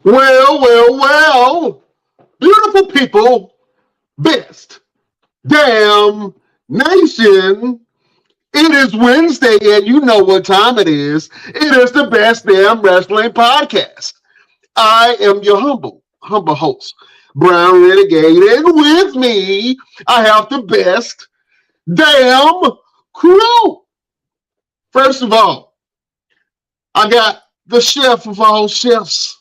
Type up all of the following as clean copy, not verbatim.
Well, beautiful people, best damn nation. It is Wednesday, and you know what time it is. It is the best damn wrestling podcast. I am your humble host, Brown Renegade, and with me, I have the best damn crew. First of all, I got the chef of all chefs.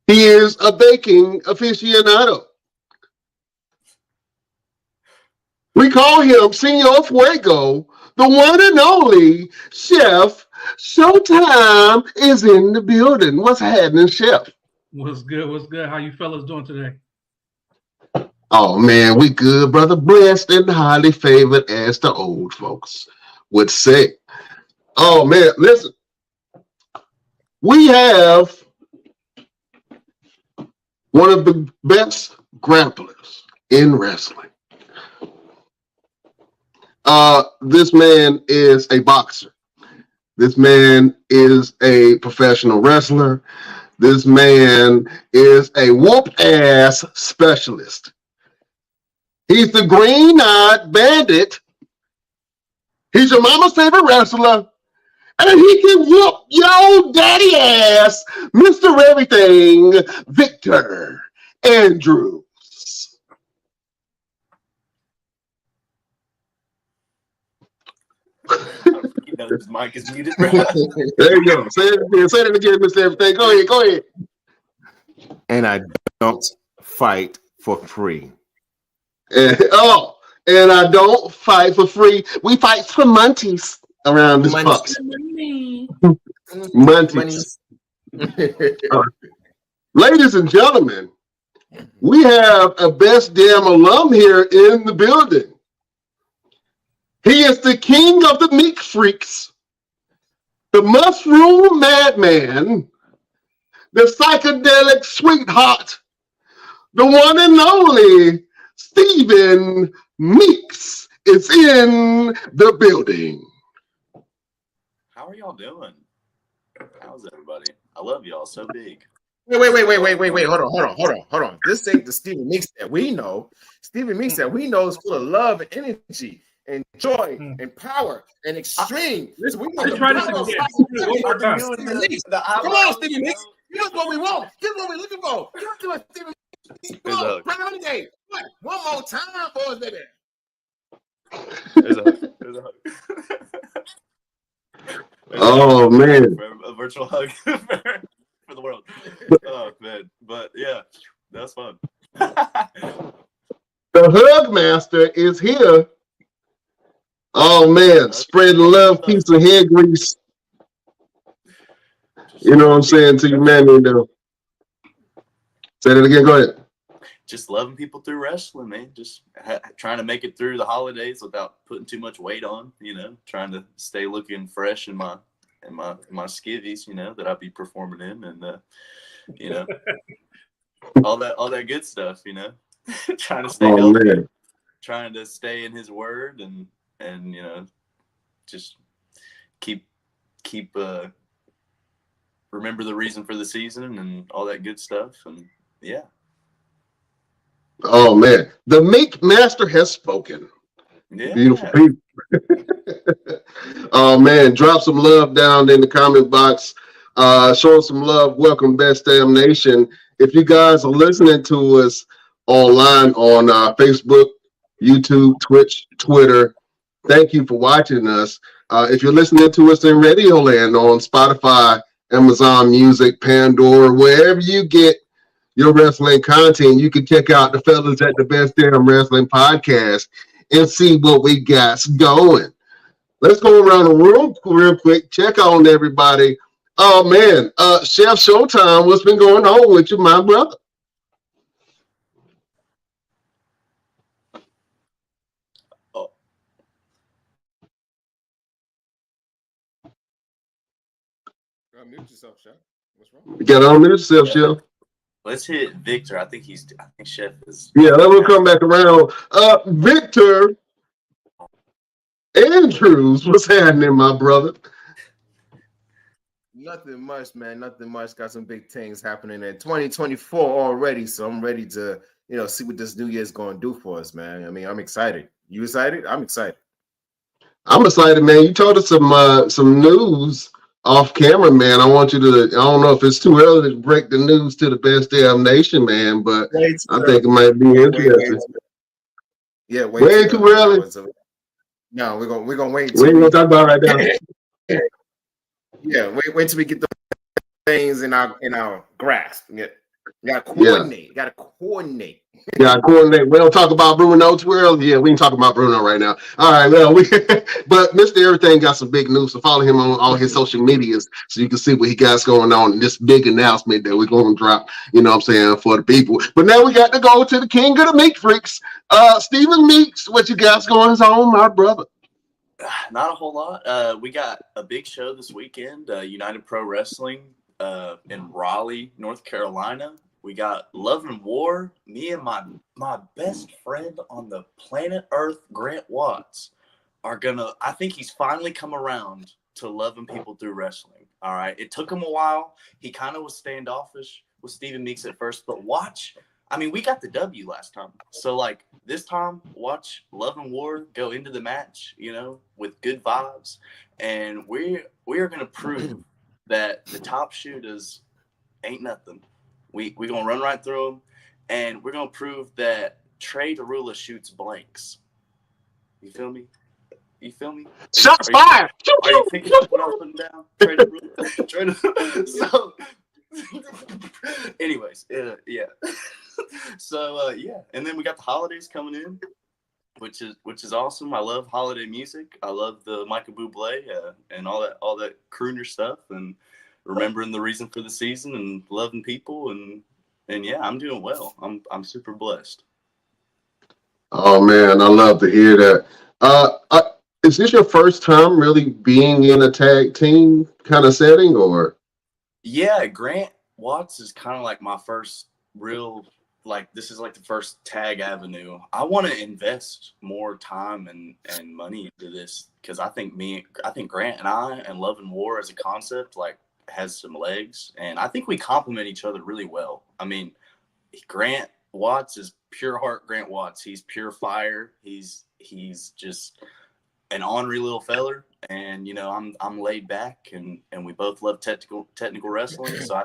He is a baking aficionado. We call him Senor Fuego, the one and only Chef. Showtime is in the building. What's happening, Chef? What's good? What's good? How you fellas doing today? Oh, man, we good, brother. Blessed and highly favored, as the old folks would say. Oh, man, listen. We have one of the best grapplers in wrestling. This man is a boxer. This man is a professional wrestler. This man is a whoop-ass specialist. He's the green-eyed bandit. He's your mama's favorite wrestler. And he can whoop your daddy ass, Mr. Everything, Victor Andrews. You know his mic is muted. There you go. Say it again, Mr. Everything. Go ahead. And I don't fight for free. And I don't fight for free. We fight for munties around this box. Munties. Ladies and gentlemen, we have a best damn alum here in the building. He is the king of the meat freaks, the mushroom madman, the psychedelic sweetheart, the one and only Stephen Meeks is in the building. How are y'all doing? How's everybody? I love y'all so big. Wait. Hold on. This ain't the Stephen Meeks that we know. Stephen Meeks that we know is full of love and energy and joy and power and extreme. Listen, we want to try this again. Come on, Stephen Meeks. Here's what we want. Here's what we're looking for. Give us Stephen Meeks. Come on, bring it on the game. One more time for us, baby. There's a hug. Oh, man. A virtual hug for the world. Oh, man. But, yeah, that's fun. The Hug Master is here. Oh, man. Spreading love, peace, and hair grease. You know what I'm saying to you, man. Say that again. Go ahead. Just loving people through wrestling, man. Just trying to make it through the holidays without putting too much weight on, trying to stay looking fresh in my skivvies, that I'll be performing in, and all that good stuff, trying to stay healthy, man. Trying to stay in his word and just keep remember the reason for the season and all that good stuff, and yeah. Oh, man. The Meek Master has spoken. Yeah. Beautiful people. Oh, man. Drop some love down in the comment box. Show some love. Welcome, Best Damn Nation. If you guys are listening to us online on Facebook, YouTube, Twitch, Twitter, thank you for watching us. If you're listening to us in Radio Land on Spotify, Amazon Music, Pandora, wherever you get your wrestling content, you can check out the fellas at the Best Damn Wrestling Podcast and see what we got going. Let's go around the room real quick, check on everybody. Oh, man. Chef Showtime, what's been going on with you, my brother? Oh. Mute yourself, Chef. What's wrong? You got to unmute yourself, Chef. Let's hit Victor. I think Chef is. Yeah, let me come back around. Victor Andrews, what's happening, my brother? Nothing much, man. Nothing much. Got some big things happening in 2024 already. So I'm ready to, see what this new year's going to do for us, man. I mean, I'm excited. You excited? I'm excited. I'm excited, man. You told us some news off camera, man. I want you to. I don't know if it's too early to break the news to the best damn nation, man, but I think it might be interesting. Way too early. No, we're gonna wait. We ain't gonna talk about it right now. Yeah, wait till we get the things in our grasp. Yeah. You gotta coordinate. You gotta coordinate. Yeah, coordinate. We don't talk about Bruno too early. Yeah, we can talk about Bruno right now. All right, well, but Mr. Everything got some big news, so follow him on all his social medias so you can see what he got going on. This big announcement that we're going to drop, you know what I'm saying, for the people. But now we got to go to the king of the meat freaks, Stephen Meeks. What you got going on, my brother? Not a whole lot. We got a big show this weekend, United Pro Wrestling in Raleigh, North Carolina. We got Love and War. Me and my best friend on the planet Earth, Grant Watts, are gonna. I think he's finally come around to loving people through wrestling. All right, it took him a while. He kind of was standoffish with Stephen Meeks at first, but watch. I mean, we got the W last time, so like this time, watch Love and War go into the match, with good vibes, and we are gonna prove that the top shooters ain't nothing. We gonna run right through them, and we're gonna prove that Trey Derula shoots blanks. You feel me? Shots fired! Are you picking up what I'm putting down? Trey Derula. So, anyways, yeah. So yeah, and then we got the holidays coming in, which is awesome. I love holiday music. I love the Michael Bublé and all that crooner stuff, and remembering the reason for the season and loving people, and yeah, I'm doing well. I'm super blessed. Oh man, I love to hear that. Is this your first time really being in a tag team kind of setting, or? Yeah, Grant Watts is kind of like my first real, this is like the first tag avenue. I want to invest more time and money into this because I think Grant and I and Love and War as a concept has some legs, and I think we complement each other really well. I mean, Grant Watts is pure heart Grant Watts. He's pure fire. He's just an ornery little feller, and I'm laid back, and we both love technical wrestling. So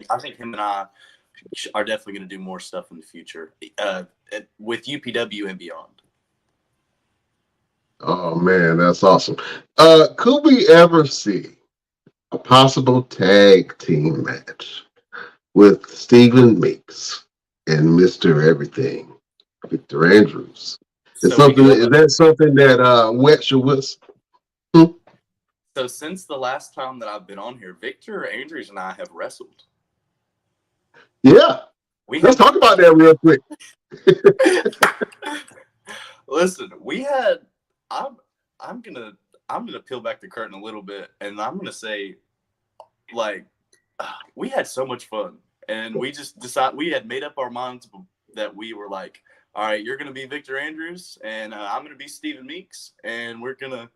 I think him and I are definitely going to do more stuff in the future with UPW and beyond. Oh man, that's awesome. Could we ever see a possible tag team match with Stephen Meeks and Mr. Everything, Victor Andrews? Is that something that wets your whistle? So since the last time that I've been on here, Victor Andrews and I have wrestled. Yeah. Let's talk about that real quick. Listen, I'm gonna peel back the curtain a little bit, and I'm gonna say, we had so much fun, and we just decided, we had made up our minds that we were like, all right, you're gonna be Victor Andrews, and I'm gonna be Stephen Meeks, and we're gonna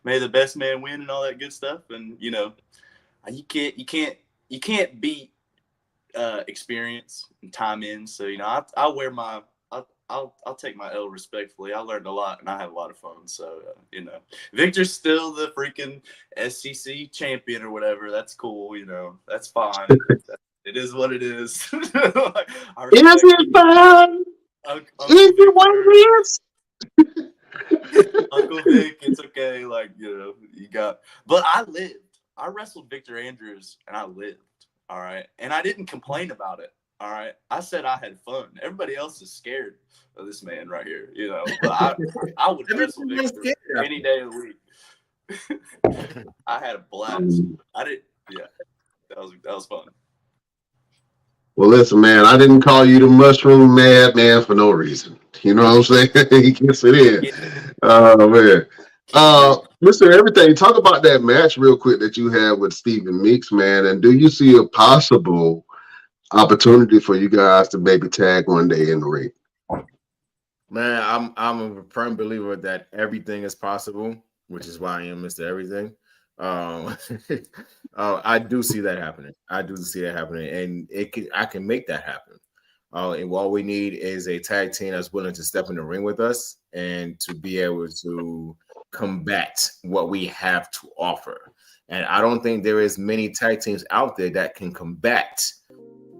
may the best man win and all that good stuff, and you can't beat experience and time in. So I'll wear my I'll take my L respectfully. I learned a lot and I had a lot of fun. So Victor's still the freaking SCC champion or whatever. That's cool. That's fine. It is what it is. Is it fine? Is it what it is? Uncle Vic, it's okay. You got. But I wrestled Victor Andrews and I lived. All right. And I didn't complain about it. All right. I said I had fun. Everybody else is scared of this man right here, But I would wrestle Victor any day of the week. I had a blast. That was fun. Well, listen, man, I didn't call you the mushroom madman for no reason. You know what I'm saying? He gets it in. Oh, man. Mr. Everything, talk about that match real quick that you had with Stephen Meeks, man. And do you see a possible opportunity for you guys to maybe tag one day in the ring? Man, I'm a firm believer that everything is possible, which is why I am Mr. Everything. Um, I do see that happening. And I can make that happen. And all we need is a tag team that's willing to step in the ring with us and to be able to combat what we have to offer. And I don't think there is many tag teams out there that can combat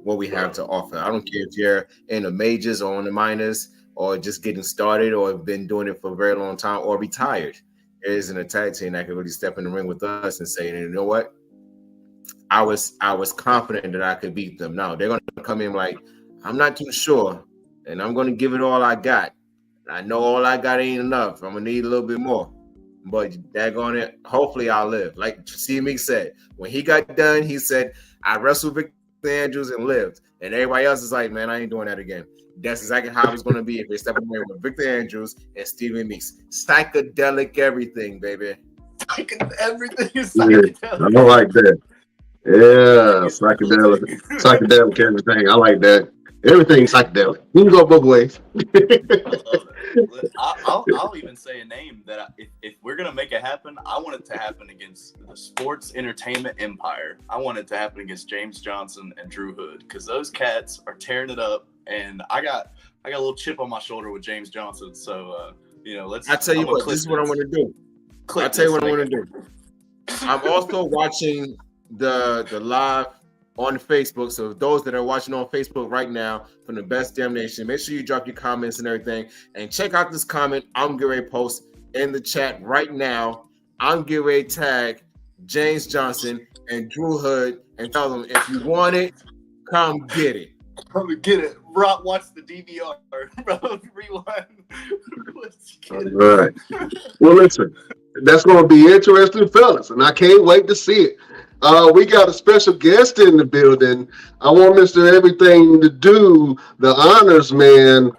what we have to offer. I don't care if you're in the majors or in the minors or just getting started or have been doing it for a very long time or retired. There isn't a tag team that can really step in the ring with us and say, you know what? I was confident that I could beat them. Now they're going to come in like, I'm not too sure, and I'm going to give it all I got. I know all I got ain't enough. I'm going to need a little bit more. But daggone it, hopefully I'll live. Like Steve Meek said, when he got done, he said, I wrestled Victor Andrews and lived. And everybody else is like, man, I ain't doing that again. That's exactly how it's going to be if they step away with Victor Andrews and Stephen Meeks. Psychedelic everything, baby. Everything is Yeah, psychedelic. I don't like that. Yeah, psychedelic everything. I like that. Everything psychedelic. You can go both ways. I'll even say a name that if we're gonna make it happen, I want it to happen against the sports entertainment empire. I want it to happen against James Johnson and Drew Hood because those cats are tearing it up, and I got a little chip on my shoulder with James Johnson. So let's. I tell you what, this is what I want to do. I'll tell you what I want to do. I'm also watching the live on Facebook. So those that are watching on Facebook right now from the Best Damn Nation, make sure you drop your comments and everything. And check out this comment I'm getting ready to post in the chat right now. I'm getting ready to tag James Johnson and Drew Hood and tell them, if you want it, come get it. Come get it. Rob, watch the DVR. Rewind. Let's get it. All right. Well, listen, that's going to be interesting, fellas, and I can't wait to see it. We got a special guest in the building. I want Mr. Everything to do the honors, man.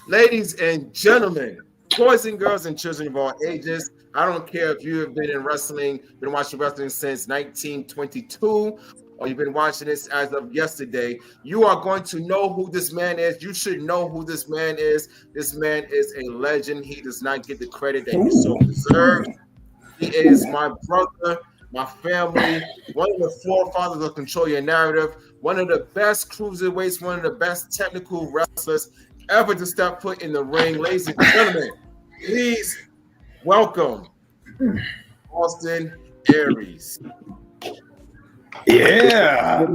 Ladies and gentlemen, boys and girls and children of all ages, I don't care if you have been in wrestling, been watching wrestling since 1922, or you've been watching this as of yesterday, you are going to know who this man is. You should know who this man is. This man is a legend. He does not get the credit that he so deserves. He is my brother, my family, one of the forefathers of Control Your Narrative, one of the best cruiserweights, one of the best technical wrestlers ever to step foot in the ring. Ladies and gentlemen, please welcome Austin Aries. Yeah.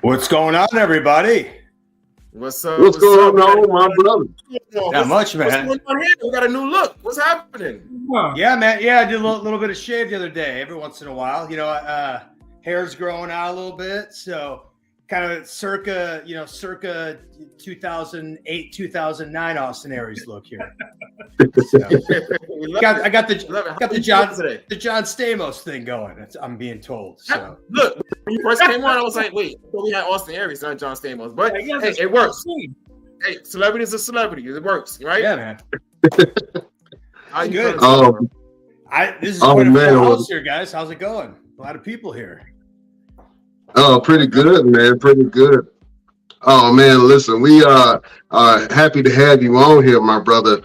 What's going on, everybody? What's up? What's going on, my brother? Not much, man. What's going on here? We got a new look. What's happening? Yeah, man. Yeah, I did a little bit of shave the other day. Every once in a while, hair's growing out a little bit, so kind of circa 2008, 2009 Austin Aries look here. So, I got the John Stamos thing going. I'm being told. So look, when you first came on, I was like, wait, we had Austin Aries, not John Stamos. But hey, it works. Hey, celebrities are celebrities. It works, right? Yeah, man. How you good? This is quite a full house here, guys. How's it going? A lot of people here. Oh, pretty good, man. Pretty good. Oh, man, listen, we are happy to have you on here, my brother.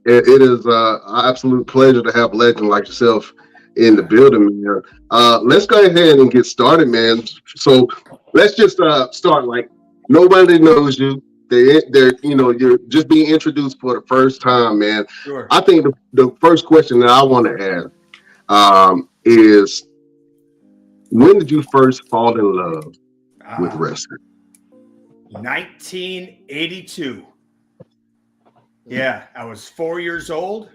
It is an absolute pleasure to have a legend like yourself in the building, man. Let's go ahead and get started, man. So let's just start like nobody knows you. You're just being introduced for the first time, man. Sure. I think the first question that I want to ask is, when did you first fall in love with wrestling? 1982. Yeah, I was 4 years old.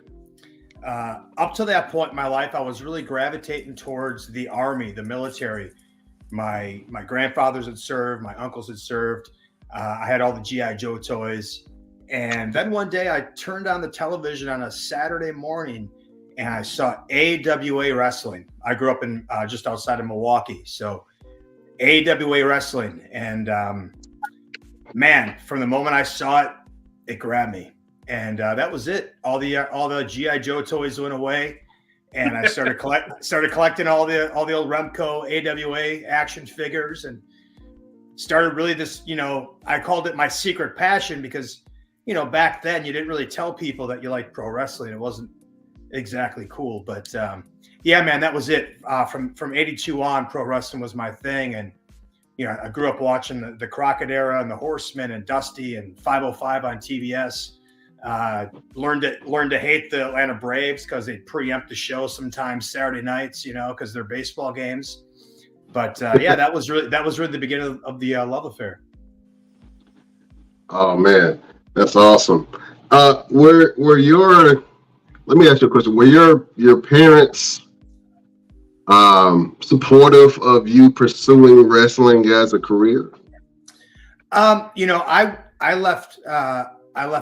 Up to that point in my life, I was really gravitating towards the Army, the military. My grandfathers had served, my uncles had served. I had all the G.I. Joe toys. And then one day I turned on the television on a Saturday morning and I saw AWA wrestling. I grew up in just outside of Milwaukee. So AWA wrestling. And man, from the moment I saw it, it grabbed me. And that was it. All the G.I. Joe toys went away. And I started collecting all the old Remco AWA action figures and started really this, I called it my secret passion because, back then you didn't really tell people that you liked pro wrestling. It wasn't exactly cool, but yeah, man, that was it. From 82 on, pro wrestling was my thing. And, I grew up watching the Crockett era and the Horsemen and Dusty and 505 on TBS. Learned to hate the Atlanta Braves because they preempt the show sometimes Saturday nights, because they're baseball games. But yeah, that was really the beginning of the love affair. Oh man, that's awesome. Let me ask you a question. Were your parents supportive of you pursuing wrestling as a career? I left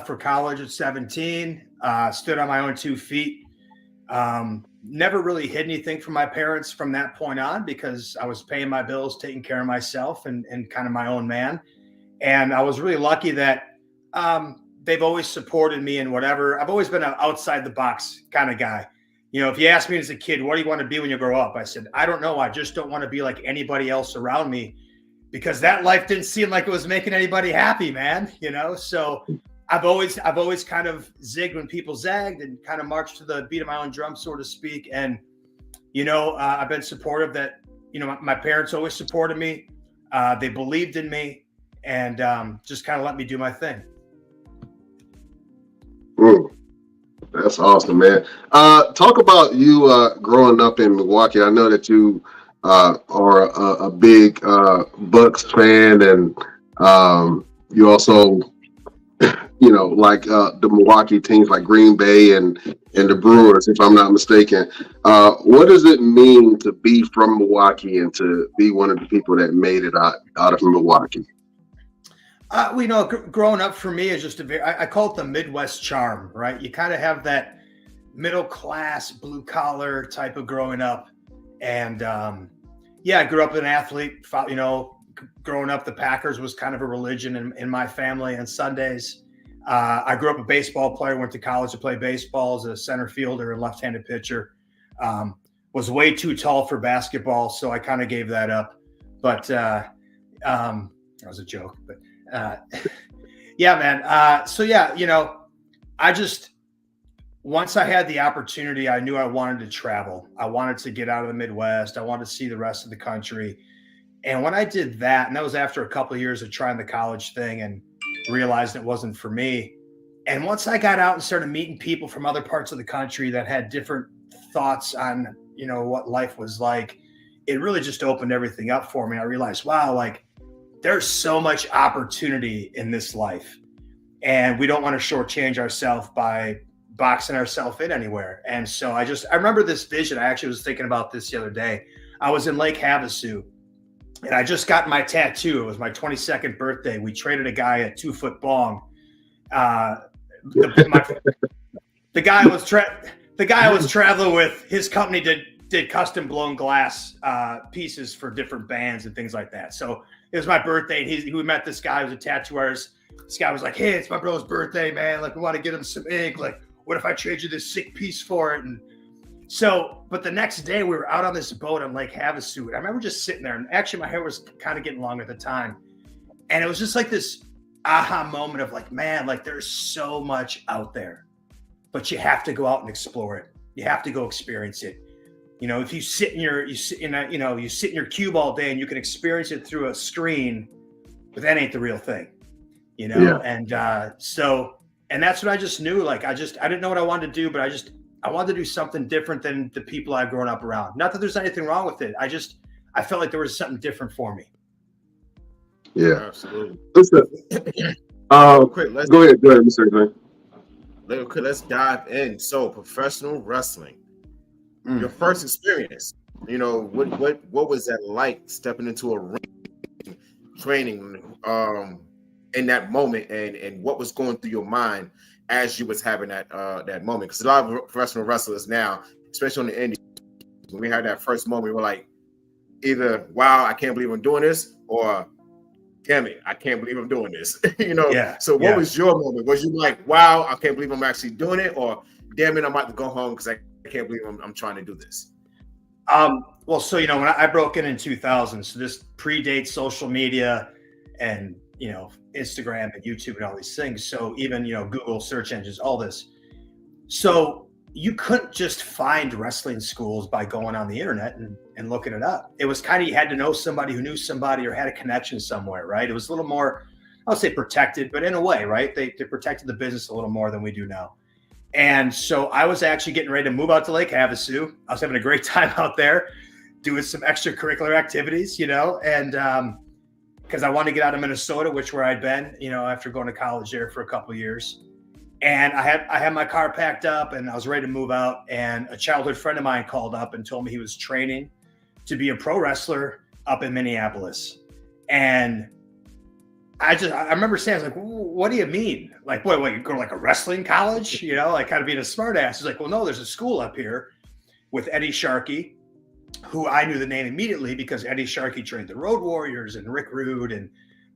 for college at 17, stood on my own 2 feet. Never really hid anything from my parents from that point on because I was paying my bills, taking care of myself and kind of my own man. And I was really lucky that they've always supported me in whatever. I've always been an outside the box kind of guy. If you asked me as a kid, what do you want to be when you grow up? I said, I don't know. I just don't want to be like anybody else around me because that life didn't seem like it was making anybody happy, man. So I've always kind of zigged when people zagged and kind of marched to the beat of my own drum, so to speak. And, I've been supportive that, my parents always supported me. They believed in me and just kind of let me do my thing. That's awesome, man. Talk about you growing up in Milwaukee. I know that you are a big Bucks fan, and you also, like the Milwaukee teams like Green Bay and the Brewers, if I'm not mistaken. What does it mean to be from Milwaukee and to be one of the people that made it out of Milwaukee? Growing up for me is just I call it the Midwest charm, right? You kind of have that middle class, blue collar type of growing up. And I grew up an athlete, growing up, the Packers was kind of a religion in my family on Sundays. I grew up a baseball player, went to college to play baseball as a center fielder and left-handed pitcher. Was way too tall for basketball, so I kind of gave that up. But that was a joke, but yeah, man. I just, once I had the opportunity, I knew I wanted to travel. I wanted to get out of the Midwest. I wanted to see the rest of the country. And when I did that, and that was after a couple of years of trying the college thing and realized it wasn't for me. And once I got out and started meeting people from other parts of the country that had different thoughts on, what life was like, it really just opened everything up for me. I realized, wow, like, there's so much opportunity in this life and we don't want to shortchange ourselves by boxing ourselves in anywhere. And so I remember this vision. I actually was thinking about this the other day. I was in Lake Havasu and I just got my tattoo. It was my 22nd birthday. We traded a guy a 2-foot bong. The guy I was traveling with, his company did custom blown glass pieces for different bands and things like that. So it was my birthday, and we met this guy who was a tattoo artist. This guy was like, "Hey, it's my bro's birthday, man. Like, we want to get him some ink. Like, what if I trade you this sick piece for it?" And so, but the next day we were out on this boat on Lake Havasu. And I remember just sitting there, and actually my hair was kind of getting long at the time. And it was just like this aha moment of like, man, like there's so much out there, but you have to go out and explore it. You have to go experience it. If you sit in your cube all day and you can experience it through a screen, but that ain't the real thing, Yeah. And and that's what I just knew. Like, I didn't know what I wanted to do, but I wanted to do something different than the people I've grown up around. Not that there's anything wrong with it. I felt like there was something different for me. Yeah, absolutely. Listen, quick, go ahead, Mr. Green. Let's dive in. So, professional wrestling. Your first experience, what was that like stepping into a ring, training in that moment, and what was going through your mind as you was having that moment? Because a lot of professional wrestlers now, especially on the indies, when we had that first moment, we were like, either wow, I can't believe I'm doing this, or damn it, I can't believe I'm doing this. Yeah. So what was your moment? Was you like, wow, I can't believe I'm actually doing it, or damn it, I'm about to go home because I can't believe I'm trying to do this? Well, so when I broke in 2000, so this predates social media. and Instagram and YouTube and all these things. So even Google search engines, all this. So you couldn't just find wrestling schools by going on the internet and looking it up. It was kind of, you had to know somebody who knew somebody or had a connection somewhere, right? It was a little more, I would say protected, but in a way, right? They protected the business a little more than we do now. And so I was actually getting ready to move out to Lake Havasu. I was having a great time out there doing some extracurricular activities, and because I wanted to get out of Minnesota, where I'd been, after going to college there for a couple of years. And I had my car packed up and I was ready to move out. And a childhood friend of mine called up and told me he was training to be a pro wrestler up in Minneapolis. And I remember saying, I was like, what do you mean? Like, what, you go to like a wrestling college? Like kind of being a smart ass. He's like, well, no, there's a school up here with Eddie Sharkey, who I knew the name immediately because Eddie Sharkey trained the Road Warriors and Rick Rude and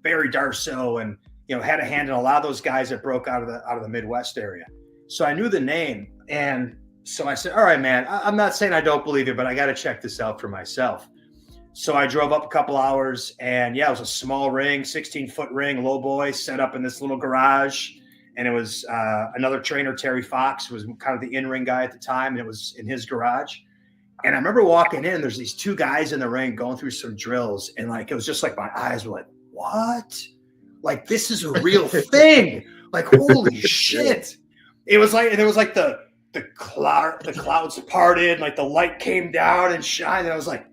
Barry Darso and, had a hand in a lot of those guys that broke out of the Midwest area. So I knew the name. And so I said, all right, man, I'm not saying I don't believe it, but I got to check this out for myself. So I drove up a couple hours and it was a small ring, 16-foot ring, low boy, set up in this little garage. And it was another trainer, Terry Fox, who was kind of the in-ring guy at the time. And it was in his garage. And I remember walking in, there's these two guys in the ring going through some drills. And like, it was just like, my eyes were like, what? Like, this is a real thing. Like, holy shit. It was like, and it was like the clouds parted, like the light came down and shined. And I was like,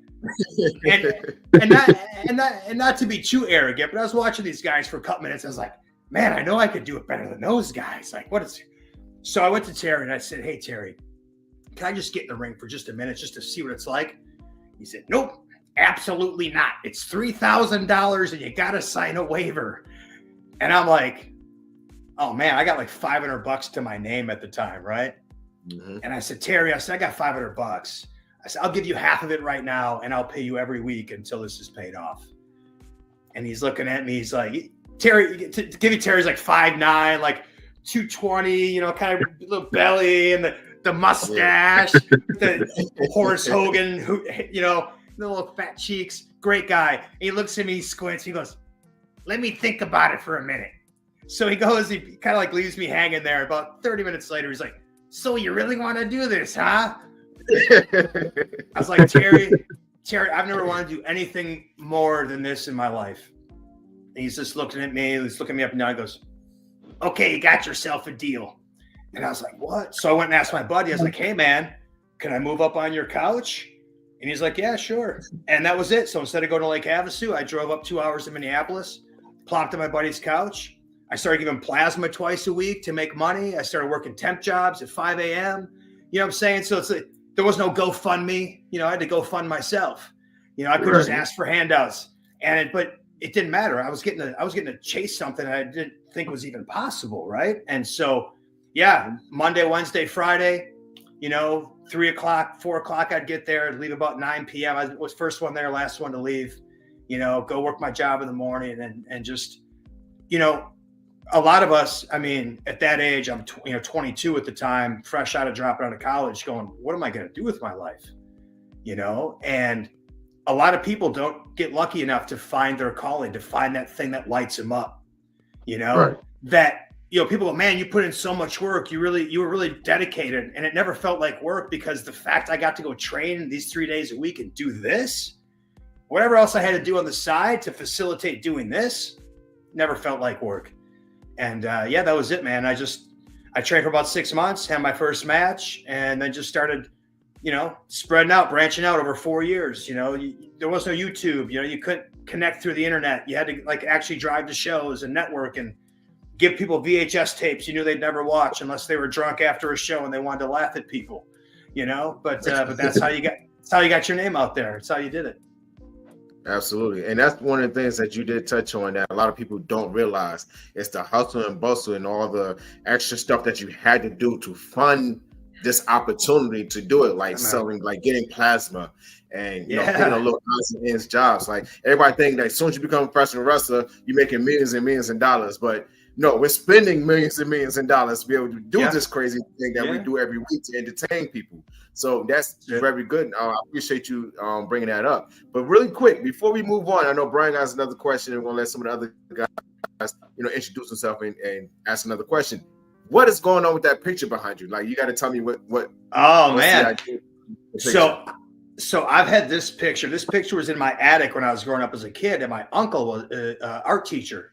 and not to be too arrogant, but I was watching these guys for a couple minutes. I was like, man, I know I could do it better than those guys. Like, so I went to Terry and I said, hey, Terry, can I just get in the ring for just a minute just to see what it's like? He said, nope, absolutely not. It's $3,000 and you got to sign a waiver. And I'm like, oh man, I got like $500 to my name at the time, right? Mm-hmm. And I said, Terry, I got $500. I said, I'll give you half of it right now and I'll pay you every week until this is paid off. And he's looking at me, he's like, Terry, to give you Terry's like 5'9", like 220, kind of little belly and the mustache, the Horace Hogan, who, the little fat cheeks, great guy. And he looks at me, he squints, he goes, let me think about it for a minute. So he goes, he kind of like leaves me hanging there. About 30 minutes later, he's like, so you really want to do this, huh? I was like, Terry, I've never wanted to do anything more than this in my life. And he's just looking at me, he's looking me up and down, he goes, okay, you got yourself a deal. And I was like, what? So I went and asked my buddy, I was like, hey man, can I move up on your couch? And he's like, yeah, sure. And that was it. So instead of going to Lake Havasu, I drove up 2 hours to Minneapolis, plopped on my buddy's couch. I started giving plasma twice a week to make money. I started working temp jobs at 5 a.m. You know what I'm saying? So it's like, there was no GoFundMe. I had to go fund myself. I could just ask for handouts. But it didn't matter. I was getting to chase something I didn't think was even possible, right? And so, Monday, Wednesday, Friday, 3 o'clock, 4 o'clock, I'd get there, I'd leave about 9 p.m. I was first one there, last one to leave, go work my job in the morning and just, a lot of us, I mean, at that age, I'm 22 at the time, fresh out of dropping out of college going, what am I going to do with my life? And a lot of people don't get lucky enough to find their calling, to find that thing that lights them up, that, people go, man, you put in so much work. You were really dedicated. And it never felt like work because the fact I got to go train these 3 days a week and do this, whatever else I had to do on the side to facilitate doing this, never felt like work. And that was it, man. I trained for about 6 months, had my first match, and then just started, spreading out, branching out over 4 years. There was no YouTube, you couldn't connect through the internet. You had to like actually drive to shows and network and give people VHS tapes you knew they'd never watch unless they were drunk after a show and they wanted to laugh at people, but that's how you got your name out there. It's how you did it. Absolutely. And that's one of the things that you did touch on that a lot of people don't realize. It's the hustle and bustle and all the extra stuff that you had to do to fund this opportunity to do it, like selling, like getting plasma and putting a little odds and ends jobs. Like everybody think that as soon as you become a professional wrestler, you're making millions and millions of dollars. But No, we're spending millions and millions of dollars to be able to do Yeah. this crazy thing that we Yeah. do every week to entertain people. So that's Yeah. very good. I appreciate you bringing that up. But really quick, before we move on, I know Brian has another question. We're going to let some of the other guys, introduce themselves and ask another question. What is going on with that picture behind you? Like, you got to tell me what. Oh, what's the man. idea of the picture? So I've had this picture. This picture was in my attic when I was growing up as a kid, and my uncle was an art teacher,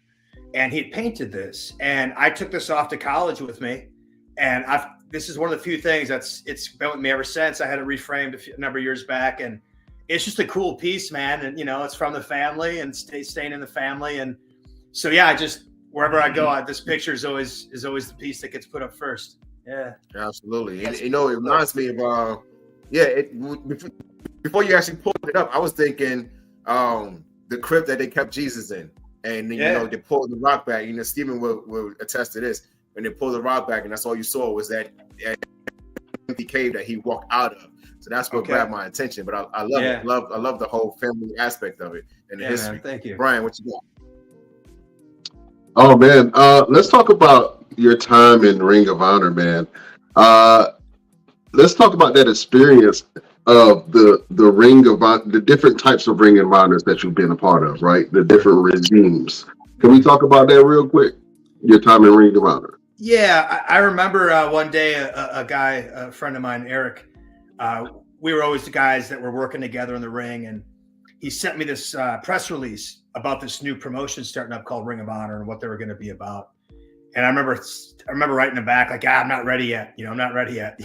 and he had painted this. And I took this off to college with me, and this is one of the few things it's been with me ever since. I had it reframed a number of years back, and it's just a cool piece, man. And it's from the family and staying in the family. And so I just wherever I go, this picture is always the piece that gets put up first. Yeah, absolutely. And it reminds me of before you actually pulled it up, I was thinking the crypt that they kept Jesus in, and they pulled the rock back. Stephen will attest to this. When they pulled the rock back, and that's all you saw was that empty cave that he walked out of. So that's what grabbed my attention. But I love it. I love the whole family aspect of it and the history. Man, thank you, Brian. What you got? Oh man, let's talk about your time in Ring of Honor, man. Let's talk about that experience of the Ring of Honor, the different types of Ring of Honors that you've been a part of, right? The different regimes. Can we talk about that real quick? Your time in Ring of Honor. Yeah, I remember one day a friend of mine, Eric, we were always the guys that were working together in the ring, and he sent me this press release about this new promotion starting up called Ring of Honor and what they were going to be about. And I remember writing it back like, I'm not ready yet. I'm not ready yet.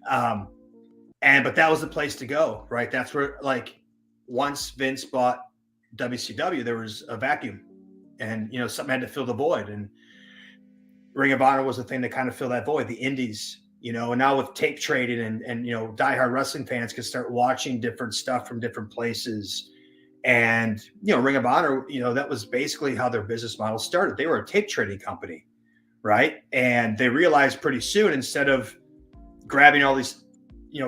But that was the place to go, right? That's where, like, once Vince bought WCW, there was a vacuum, and something had to fill the void, and Ring of Honor was the thing to kind of fill that void. The indies, and now with tape trading and diehard wrestling fans can start watching different stuff from different places. And, Ring of Honor, that was basically how their business model started. They were a tape trading company, right? And they realized pretty soon, instead of grabbing all these,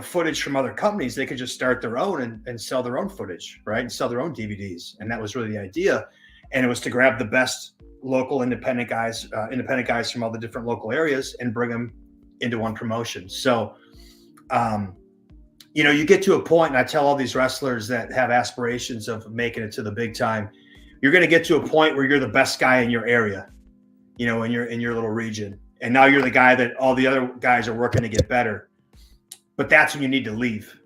footage from other companies, they could just start their own and sell their own footage, right? And sell their own DVDs. And that was really the idea. And it was to grab the best local independent guys from all the different local areas and bring them into one promotion. So, you get to a point, and I tell all these wrestlers that have aspirations of making it to the big time, you're going to get to a point where you're the best guy in your area, in your little region. And now you're the guy that all the other guys are working to get better. But that's when you need to leave.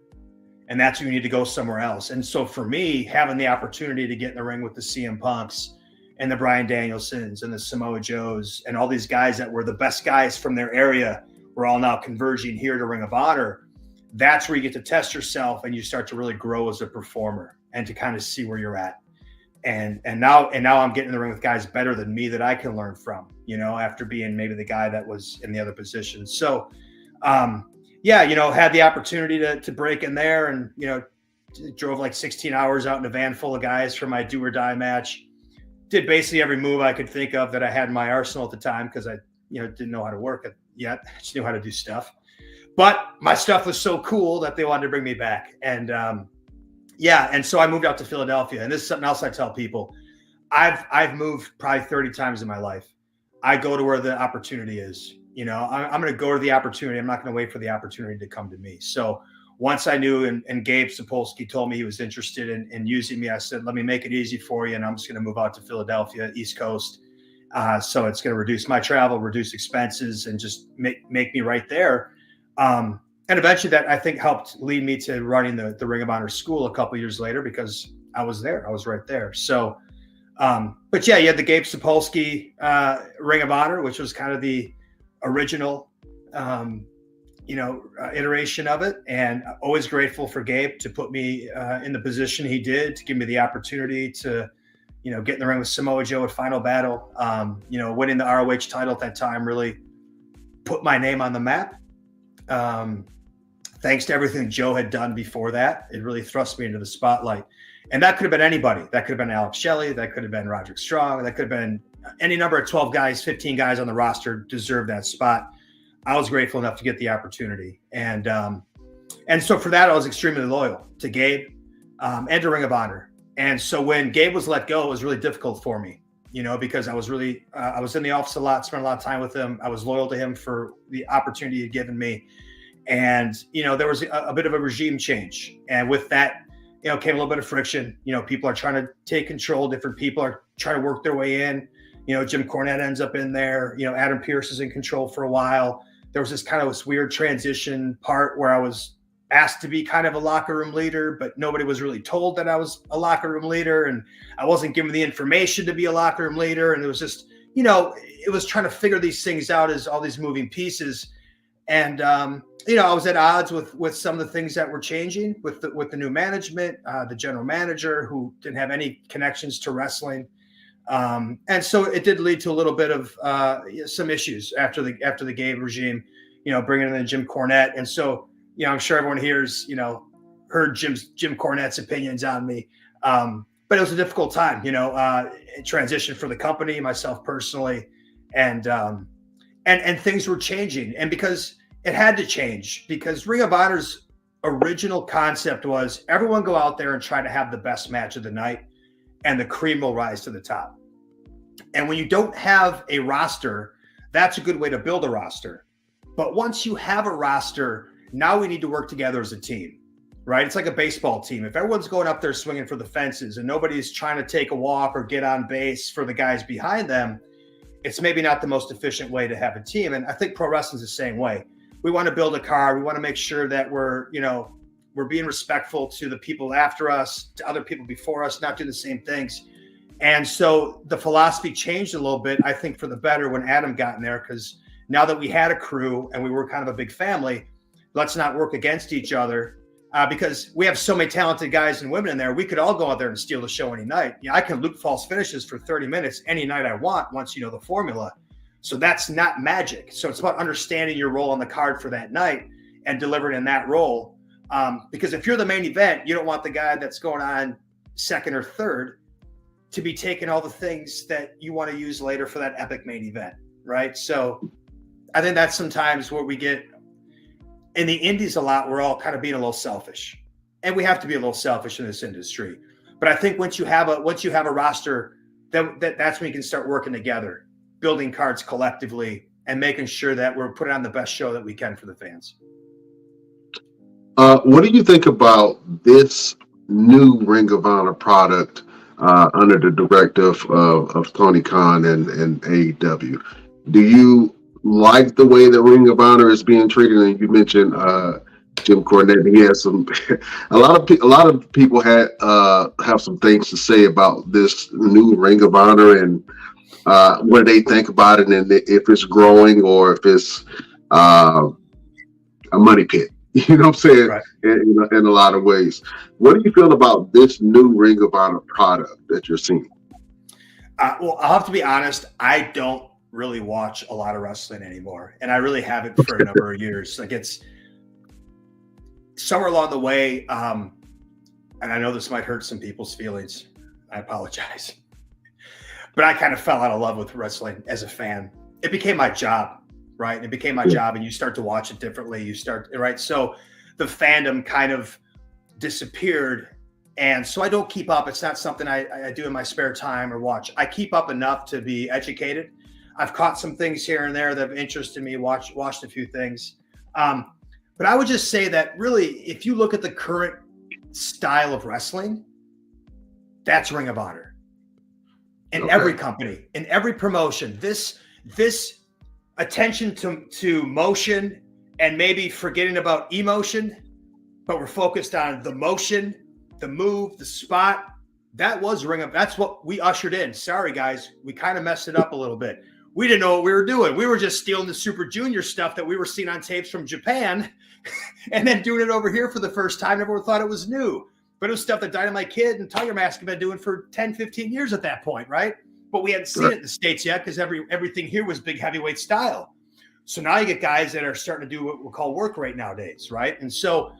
And that's when you need to go somewhere else. And so for me, having the opportunity to get in the ring with the CM Punks and the Bryan Danielsons and the Samoa Joes and all these guys that were the best guys from their area were all now converging here to Ring of Honor. That's where you get to test yourself and you start to really grow as a performer and to kind of see where you're at. And now I'm getting in the ring with guys better than me that I can learn from, after being maybe the guy that was in the other position. So, had the opportunity to break in there and, drove like 16 hours out in a van full of guys for my do or die match. Did basically every move I could think of that I had in my arsenal at the time, because I, didn't know how to work it yet. I just knew how to do stuff. But my stuff was so cool that they wanted to bring me back. And and so I moved out to Philadelphia. And this is something else I tell people. I've moved probably 30 times in my life. I go to where the opportunity is. I'm going to go to the opportunity. I'm not going to wait for the opportunity to come to me. So once I knew, and Gabe Sapolsky told me he was interested in using me, I said, let me make it easy for you. And I'm just going to move out to Philadelphia, East Coast. So it's going to reduce my travel, reduce expenses, and just make me right there. And eventually that, I think, helped lead me to running the Ring of Honor school a couple years later, because I was there. I was right there. So, but yeah, you had the Gabe Sapolsky Ring of Honor, which was kind of the original, iteration of it. And always grateful for Gabe to put me in the position he did, to give me the opportunity to, get in the ring with Samoa Joe at Final Battle. Winning the ROH title at that time really put my name on the map. Thanks to everything Joe had done before that, it really thrust me into the spotlight. And that could have been anybody. That could have been Alex Shelley. That could have been Roderick Strong. That could have been any number of 12 guys, 15 guys on the roster deserved that spot. I was grateful enough to get the opportunity. And so for that, I was extremely loyal to Gabe and to Ring of Honor. And so when Gabe was let go, it was really difficult for me. because I was really, I was in the office a lot, spent a lot of time with him. I was loyal to him for the opportunity he'd given me. And, there was a bit of a regime change. And with that, came a little bit of friction. People are trying to take control. Different people are trying to work their way in. Jim Cornette ends up in there. Adam Pearce is in control for a while. There was this kind of this weird transition part where I was asked to be kind of a locker room leader, but nobody was really told that I was a locker room leader, and I wasn't given the information to be a locker room leader. And it was just, it was trying to figure these things out as all these moving pieces. And, I was at odds with some of the things that were changing with the new management, the general manager who didn't have any connections to wrestling. And so it did lead to a little bit of some issues after the Gabe regime, bringing in Jim Cornette. And so, I'm sure everyone here's, heard Jim Cornette's opinions on me. But it was a difficult time, transition for the company, myself personally, and things were changing. And because it had to change, because Ring of Honor's original concept was everyone go out there and try to have the best match of the night, and the cream will rise to the top. And when you don't have a roster, that's a good way to build a roster. But once you have a roster, now we need to work together as a team, right? It's like a baseball team. If everyone's going up there swinging for the fences and nobody's trying to take a walk or get on base for the guys behind them, it's maybe not the most efficient way to have a team. And I think pro wrestling's the same way. We want to build a card. We want to make sure that we're being respectful to the people after us, to other people before us, not do the same things. And so the philosophy changed a little bit, I think, for the better when Adam got in there, because now that we had a crew and we were kind of a big family, let's not work against each other, because we have so many talented guys and women in there. We could all go out there and steal the show any night. I can loop false finishes for 30 minutes any night I want once you know the formula. So that's not magic. So it's about understanding your role on the card for that night and delivering in that role. Because if you're the main event, you don't want the guy that's going on second or third to be taking all the things that you want to use later for that epic main event, right? So I think that's sometimes where we get in the indies a lot. We're all kind of being a little selfish, and we have to be a little selfish in this industry. But I think once you have a roster, that's when you can start working together, building cards collectively, and making sure that we're putting on the best show that we can for the fans. What do you think about this new Ring of Honor product under the directive of Tony Khan and AEW? Do you like the way that Ring of Honor is being treated? And you mentioned Jim Cornette. He has some. A lot of people have some things to say about this new Ring of Honor and what they think about it, and if it's growing or if it's a money pit. You know what I'm saying? Right. In a lot of ways. What do you feel about this new Ring of Honor product that you're seeing? Well, I'll have to be honest. I don't really watch a lot of wrestling anymore, and I really haven't for a number of years. Like, it's somewhere along the way, and I know this might hurt some people's feelings. I apologize. But I kind of fell out of love with wrestling as a fan. It became my job. Right. And it became my job, and you start to watch it differently. Right. So the fandom kind of disappeared. And so I don't keep up. It's not something I do in my spare time or watch. I keep up enough to be educated. I've caught some things here and there that have interested me, watched a few things. But I would just say that really, if you look at the current style of wrestling, that's Ring of Honor. In every company, in every promotion, this attention to motion and maybe forgetting about emotion, but we're focused on the motion, the move, the spot. That's what we ushered in. Sorry, guys. We kind of messed it up a little bit. We didn't know what we were doing. We were just stealing the Super Junior stuff that we were seeing on tapes from Japan and then doing it over here for the first time. Everyone thought it was new, but it was stuff that Dynamite Kid and Tiger Mask have been doing for 10, 15 years at that point, right? But we hadn't seen it in the States yet because everything here was big heavyweight style. So now you get guys that are starting to do what we call work rate nowadays, right? And so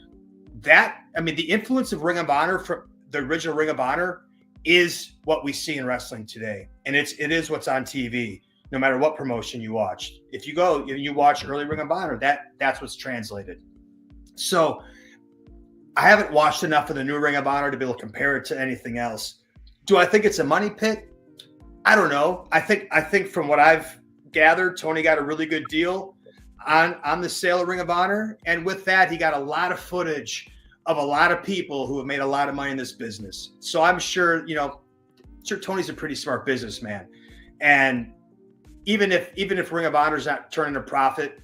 the influence of Ring of Honor from the original Ring of Honor is what we see in wrestling today. And it is what's on TV, no matter what promotion you watch. If you go, you watch early Ring of Honor, that's what's translated. So I haven't watched enough of the new Ring of Honor to be able to compare it to anything else. Do I think it's a money pit? I don't know. I think from what I've gathered, Tony got a really good deal on the sale of Ring of Honor, and with that, he got a lot of footage of a lot of people who have made a lot of money in this business. So I'm sure, Tony's a pretty smart businessman, and even if Ring of Honor is not turning a profit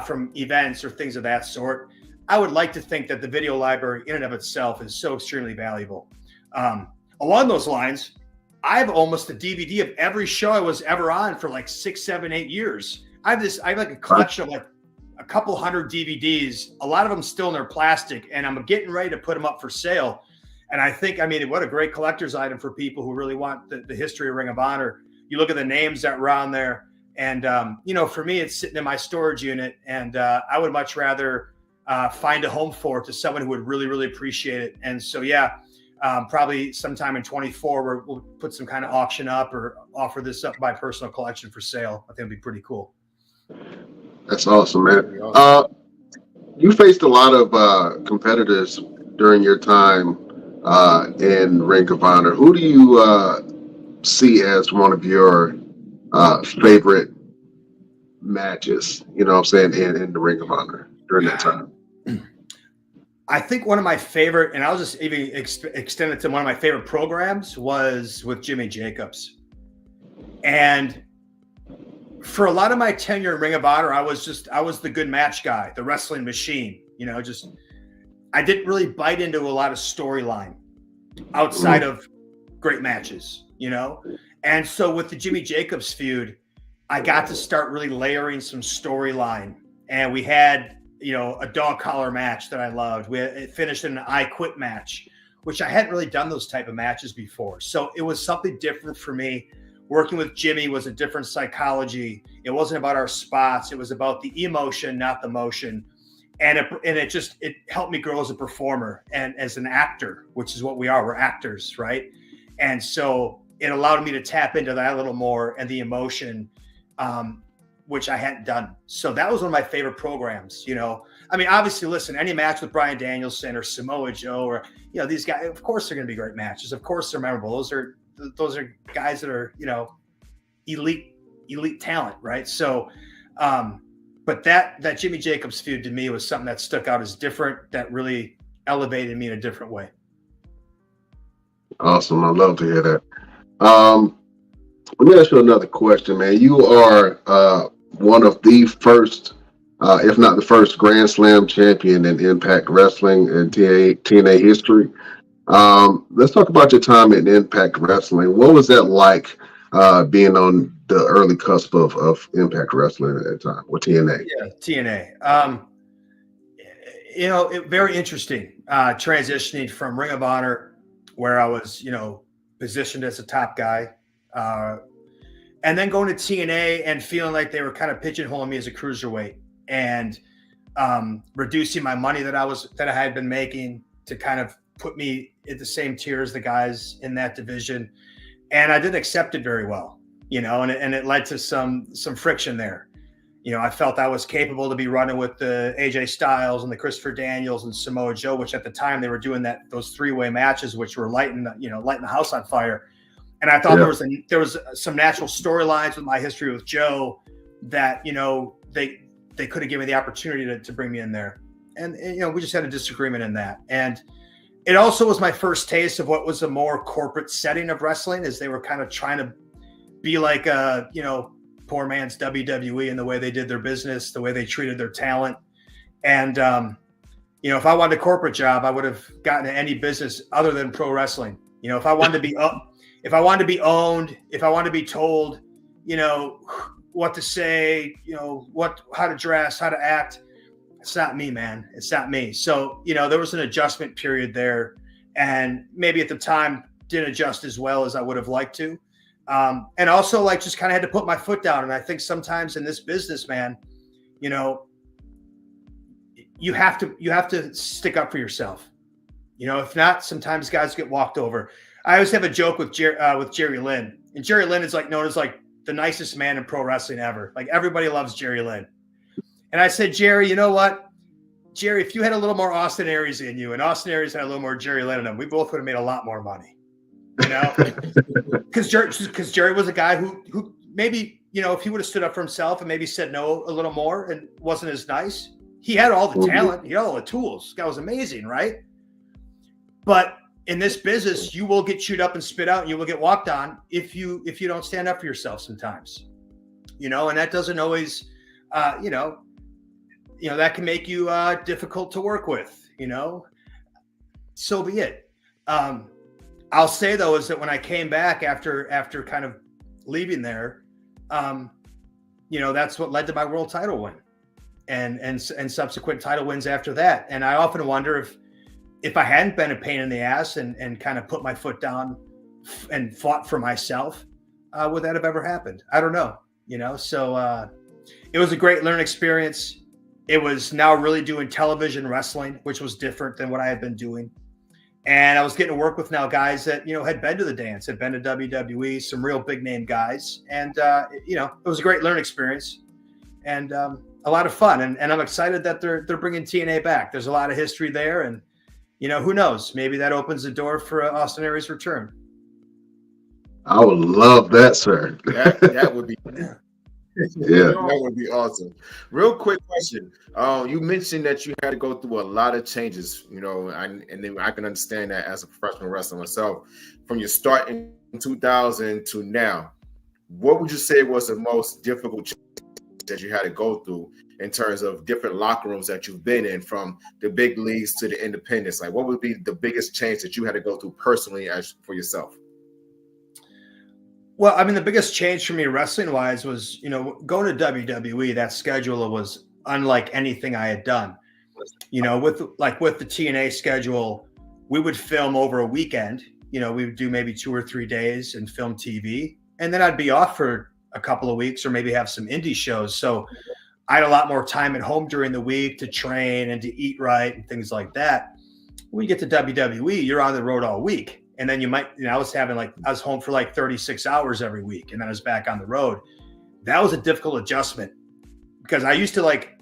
from events or things of that sort, I would like to think that the video library in and of itself is so extremely valuable. Along those lines, I have almost a DVD of every show I was ever on for like 6, 7, 8 years. I have like a collection of like a couple hundred DVDs, a lot of them still in their plastic, and I'm getting ready to put them up for sale. And I think, what a great collector's item for people who really want the history of Ring of Honor. You look at the names that were on there, and, for me, it's sitting in my storage unit, and I would much rather find a home for it to someone who would really, really appreciate it. And so, probably sometime in 24, we'll put some kind of auction up or offer this up by personal collection for sale. I think it'd be pretty cool. That's awesome, man. You faced a lot of competitors during your time in Ring of Honor. Who do you see as one of your favorite matches, in the Ring of Honor during that time? I think one of my favorite, and I'll just even extend it to one of my favorite programs, was with Jimmy Jacobs. And for a lot of my tenure in Ring of Honor, I was the good match guy, the wrestling machine. I didn't really bite into a lot of storyline outside of great matches, And so with the Jimmy Jacobs feud, I got to start really layering some storyline, and we had a dog collar match that I loved. It finished in an I Quit match, which I hadn't really done those type of matches before. So it was something different for me. Working with Jimmy was a different psychology. It wasn't about our spots. It was about the emotion, not the motion. And it helped me grow as a performer and as an actor, which is what we are. We're actors, right? And so it allowed me to tap into that a little more and the emotion, which I hadn't done. So that was one of my favorite programs, obviously, listen, any match with Bryan Danielson or Samoa Joe or, these guys, of course, they're going to be great matches. Of course, they're memorable. Those are guys that are, elite talent, right? So, but that Jimmy Jacobs feud to me was something that stuck out as different, that really elevated me in a different way. Awesome. I'd love to hear that. Let me ask you another question, man. You are one of the first, if not the first, Grand Slam champion in Impact Wrestling and TNA history. Let's talk about your time in Impact Wrestling. What was that like being on the early cusp of Impact Wrestling at that time with TNA? Yeah, TNA. Very interesting transitioning from Ring of Honor, where I was, positioned as a top guy, and then going to TNA and feeling like they were kind of pigeonholing me as a cruiserweight and reducing my money that I had been making to kind of put me at the same tier as the guys in that division. And I didn't accept it very well, and it led to some friction there. I felt I was capable to be running with the AJ Styles and the Christopher Daniels and Samoa Joe, which at the time they were doing those three-way matches, which were lighting the house on fire. And I thought there was some natural storylines with my history with Joe that, they could have given me the opportunity to bring me in there. And we just had a disagreement in that. And it also was my first taste of what was a more corporate setting of wrestling, as they were kind of trying to be like poor man's WWE in the way they did their business, the way they treated their talent. And, if I wanted a corporate job, I would have gotten any business other than pro wrestling. If I wanted to be owned, if I wanted to be told, what to say, how to dress, how to act, it's not me, man. It's not me. So, there was an adjustment period there, and maybe at the time didn't adjust as well as I would have liked to. And also just kind of had to put my foot down. And I think sometimes in this business, man, you have to stick up for yourself. If not, sometimes guys get walked over. I always have a joke with Jerry Lynn, and Jerry Lynn is known as the nicest man in pro wrestling ever. Everybody loves Jerry Lynn. And I said, Jerry, you know what? Jerry, if you had a little more Austin Aries in you and Austin Aries had a little more Jerry Lynn in him, we both would have made a lot more money. you know, because Jerry was a guy who maybe, you know, if he would have stood up for himself and maybe said no a little more and wasn't as nice, he had all the talent, he had all the tools. This guy was amazing, right? But in this business, you will get chewed up and spit out, and you will get walked on if you don't stand up for yourself sometimes, you know, and that doesn't always, you know, that can make you difficult to work with, you know. So be it. I'll say though is that when I came back after kind of leaving there, you know, that's what led to my world title win, and subsequent title wins after that. And I often wonder if I hadn't been a pain in the ass and kind of put my foot down and fought for myself, would that have ever happened? I don't know, you know. So it was a great learning experience. It was now really doing television wrestling, which was different than what I had been doing. And I was getting to work with now guys that, you know, had been to the dance, had been to WWE, some real big name guys. And, you know, it was a great learning experience and a lot of fun. And I'm excited that they're bringing TNA back. There's a lot of history there. And, you know, who knows? Maybe that opens the door for Austin Aries' return. I would love that, sir. That would be Yeah. That would be awesome. Real quick question. You mentioned that you had to go through a lot of changes, you know, and then I can understand that as a professional wrestler myself. From your start in 2000 to now, what would you say was the most difficult change that you had to go through in terms of different locker rooms that you've been in, from the big leagues to the independents? Like, what would be the biggest change that you had to go through personally as for yourself? Well, I mean, the biggest change for me wrestling wise was, you know, going to WWE, that schedule was unlike anything I had done. You know, with the TNA schedule, we would film over a weekend. You know, we would do maybe 2 or 3 days and film TV. And then I'd be off for a couple of weeks or maybe have some indie shows. So I had a lot more time at home during the week to train and to eat right and things like that. When you get to WWE, you're on the road all week. And then you might, you know, I was home for like 36 hours every week. And then I was back on the road. That was a difficult adjustment because I used to like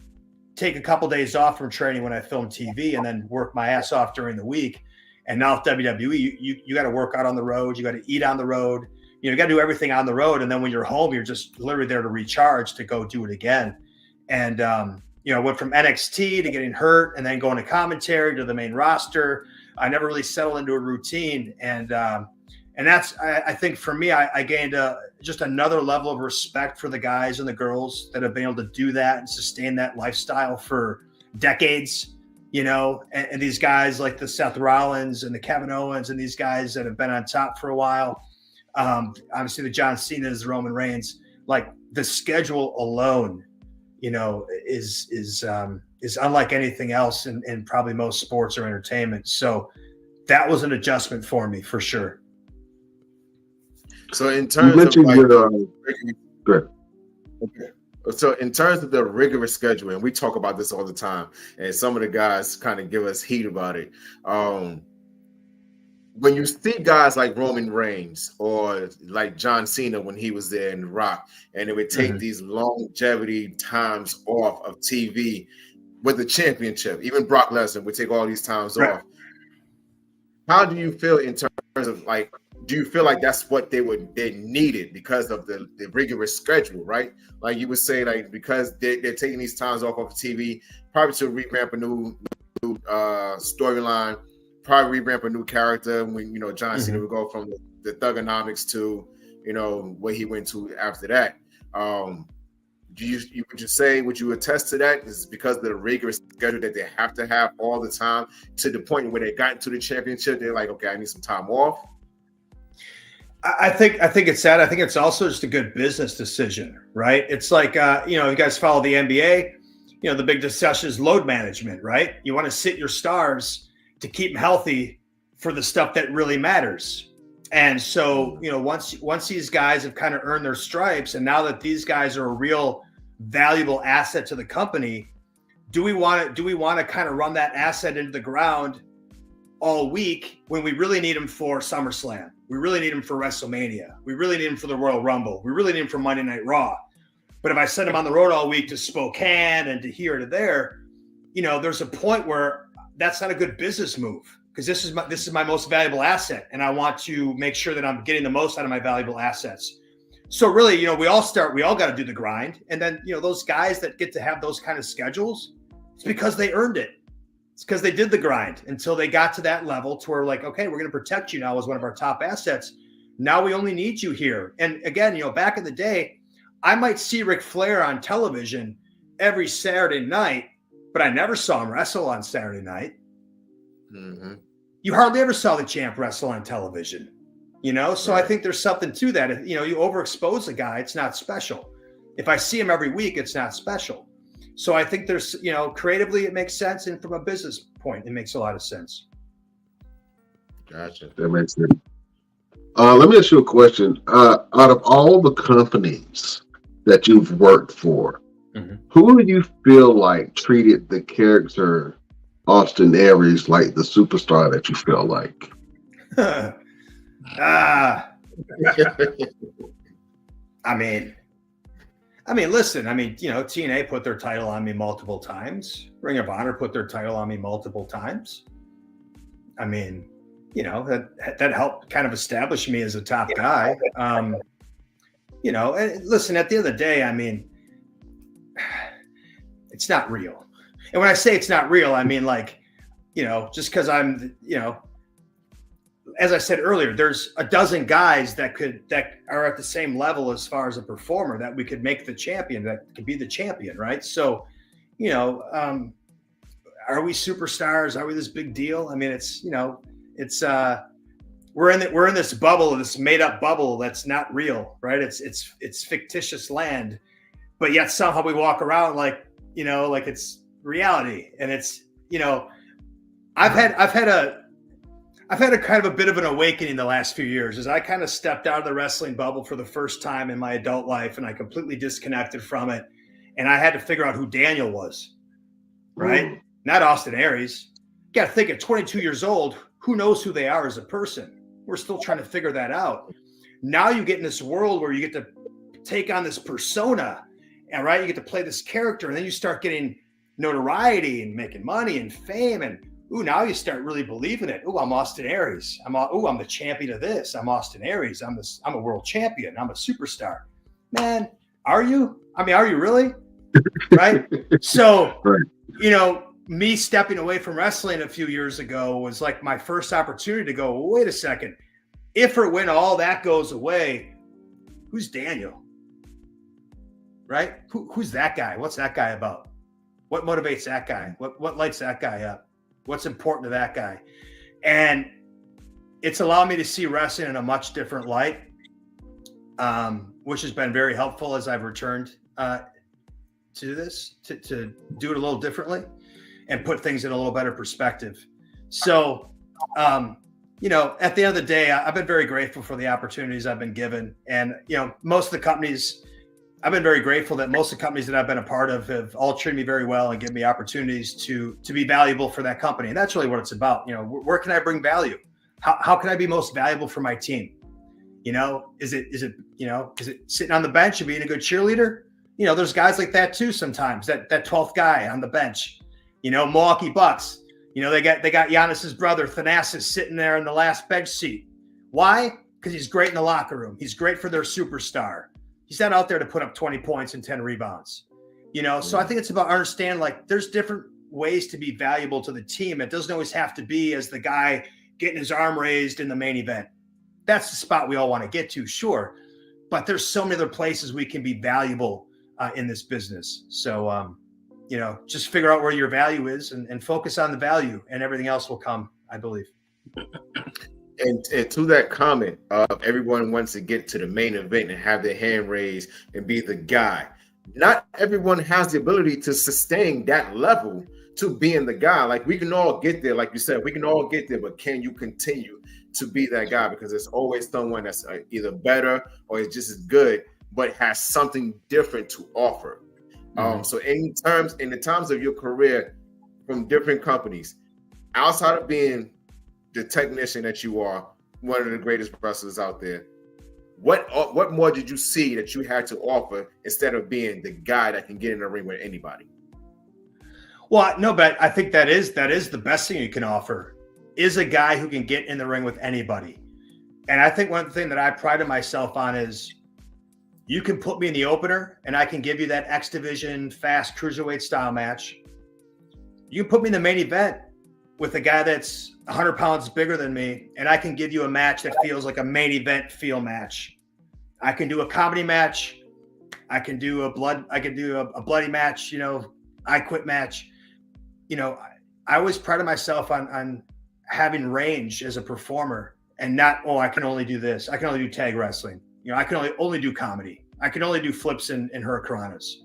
take a couple days off from training when I filmed TV and then work my ass off during the week. And now with WWE, you got to work out on the road. You got to eat on the road. You know, you got to do everything on the road. And then when you're home, you're just literally there to recharge, to go do it again. And, you know, went from NXT to getting hurt and then going to commentary to the main roster. I never really settled into a routine. And that's, I think for me, I gained just another level of respect for the guys and the girls that have been able to do that and sustain that lifestyle for decades, you know, and these guys like the Seth Rollins and the Kevin Owens and these guys that have been on top for a while. Obviously the John Cena's, the Roman Reigns, like the schedule alone, you know, is unlike anything else in probably most sports or entertainment. So that was an adjustment for me for sure. So in terms of so in terms of the rigorous schedule, and we talk about this all the time, and some of the guys kind of give us heat about it. When you see guys like Roman Reigns or like John Cena when he was there in The Rock, and it would take these longevity times off of TV with the championship, even Brock Lesnar would take all these times off. How do you feel in terms of like, do you feel like that's what they needed because of the rigorous schedule, right? Like you would say, like, because they're taking these times off of TV, probably to revamp a new storyline, probably revamp a new character when, you know, John Cena would go from the Thugonomics to, you know, what he went to after that. Would you attest to that? Is because of the rigorous schedule that they have to have all the time, to the point where they got into the championship, they're like, okay, I need some time off? I think it's that. I think it's also just a good business decision, right? It's like, you know, you guys follow the NBA, you know, the big discussion is load management, right? You want to sit your stars to keep them healthy for the stuff that really matters. And so, you know, once these guys have kind of earned their stripes, and now that these guys are a real valuable asset to the company, do we want to kind of run that asset into the ground all week when we really need them for SummerSlam? We really need them for WrestleMania. We really need them for the Royal Rumble. We really need them for Monday Night Raw. But if I send them on the road all week to Spokane and to here to there, you know, there's a point where that's not a good business move. because this is my most valuable asset, and I want to make sure that I'm getting the most out of my valuable assets. So really, we all got to do the grind. And then, those guys that get to have those kind of schedules, it's because they earned it. It's because they did the grind until they got to that level to where like, okay, we're going to protect you now as one of our top assets. Now we only need you here. And again, back in the day, I might see Ric Flair on television every Saturday night, but I never saw him wrestle on Saturday night. Mm-hmm. You hardly ever saw the champ wrestle on television. So right. I think there's something to that. If, you overexpose a guy, it's not special. If I see him every week, it's not special. So I think there's, creatively it makes sense. And from a business point, it makes a lot of sense. Gotcha. That makes sense. Let me ask you a question. Out of all the companies that you've worked for, mm-hmm. who do you feel like treated the character Austin Aries like the superstar that you feel like? Listen, TNA put their title on me multiple times. Ring of Honor put their title on me multiple times. That helped kind of establish me as a top guy. And listen, at the end of the day, it's not real. And when I say it's not real, just because I'm, as I said earlier, there's a dozen guys that are at the same level as far as a performer that we could make the champion, that could be the champion, right? So, are we superstars? Are we this big deal? We're in this bubble, this made up bubble that's not real, right? It's fictitious land, but yet somehow we walk around like it's reality. And it's, I've had a kind of a bit of an awakening the last few years as I kind of stepped out of the wrestling bubble for the first time in my adult life, and I completely disconnected from it. And I had to figure out who Daniel was, right? Ooh. Not Austin Aries. You got to think at 22 years old, who knows who they are as a person? We're still trying to figure that out. Now you get in this world where you get to take on this persona, and right, you get to play this character, and then you start getting notoriety and making money and fame, and now you start really believing it. I'm Austin Aries. I'm the champion of this. I'm Austin Aries. I'm a world champion. I'm a superstar. Man, are you? Are you really? Right? So, right. Me stepping away from wrestling a few years ago was like my first opportunity to go, wait a second. If or when all that goes away, who's Daniel? Right? Who's that guy? What's that guy about? What motivates that guy? What lights that guy up? What's important to that guy? And it's allowed me to see wrestling in a much different light, which has been very helpful as I've returned to this, to do it a little differently and put things in a little better perspective. So, at the end of the day, I've been very grateful for the opportunities I've been given. And, most of the companies, I've been very grateful that most of the companies that I've been a part of have all treated me very well and given me opportunities to be valuable for that company. And that's really what it's about. Where can I bring value? How can I be most valuable for my team? Is it sitting on the bench and being a good cheerleader? There's guys like that too sometimes, that 12th guy on the bench. Milwaukee Bucks, they got Giannis's brother Thanasis sitting there in the last bench seat. Why? Because he's great in the locker room. He's great for their superstar. He's not out there to put up 20 points and 10 rebounds. So I think it's about understanding there's different ways to be valuable to the team. It doesn't always have to be as the guy getting his arm raised in the main event. That's the spot we all want to get to, sure. But there's so many other places we can be valuable in this business. So, just figure out where your value is and focus on the value, and everything else will come, I believe. And to that comment of everyone wants to get to the main event and have their hand raised and be the guy. Not everyone has the ability to sustain that level to being the guy. Like, we can all get there. Like you said, we can all get there, but can you continue to be that guy? Because there's always someone that's either better or is just as good, but has something different to offer. So in the times of your career from different companies, outside of being the technician that you are, one of the greatest wrestlers out there, what more did you see that you had to offer instead of being the guy that can get in the ring with anybody? Well, no, but I think that is the best thing you can offer. is a guy who can get in the ring with anybody. And I think one thing that I prided myself on is you can put me in the opener and I can give you that X Division fast cruiserweight style match. You can put me in the main event with a guy that's 100 pounds bigger than me, and I can give you a match that feels like a main event feel match. I can do a comedy match. I can do a bloody match, you know, I quit match. You know, I always prided myself on having range as a performer and not, oh, I can only do this. I can only do tag wrestling. You know, I can only do comedy. I can only do flips and hurricanranas.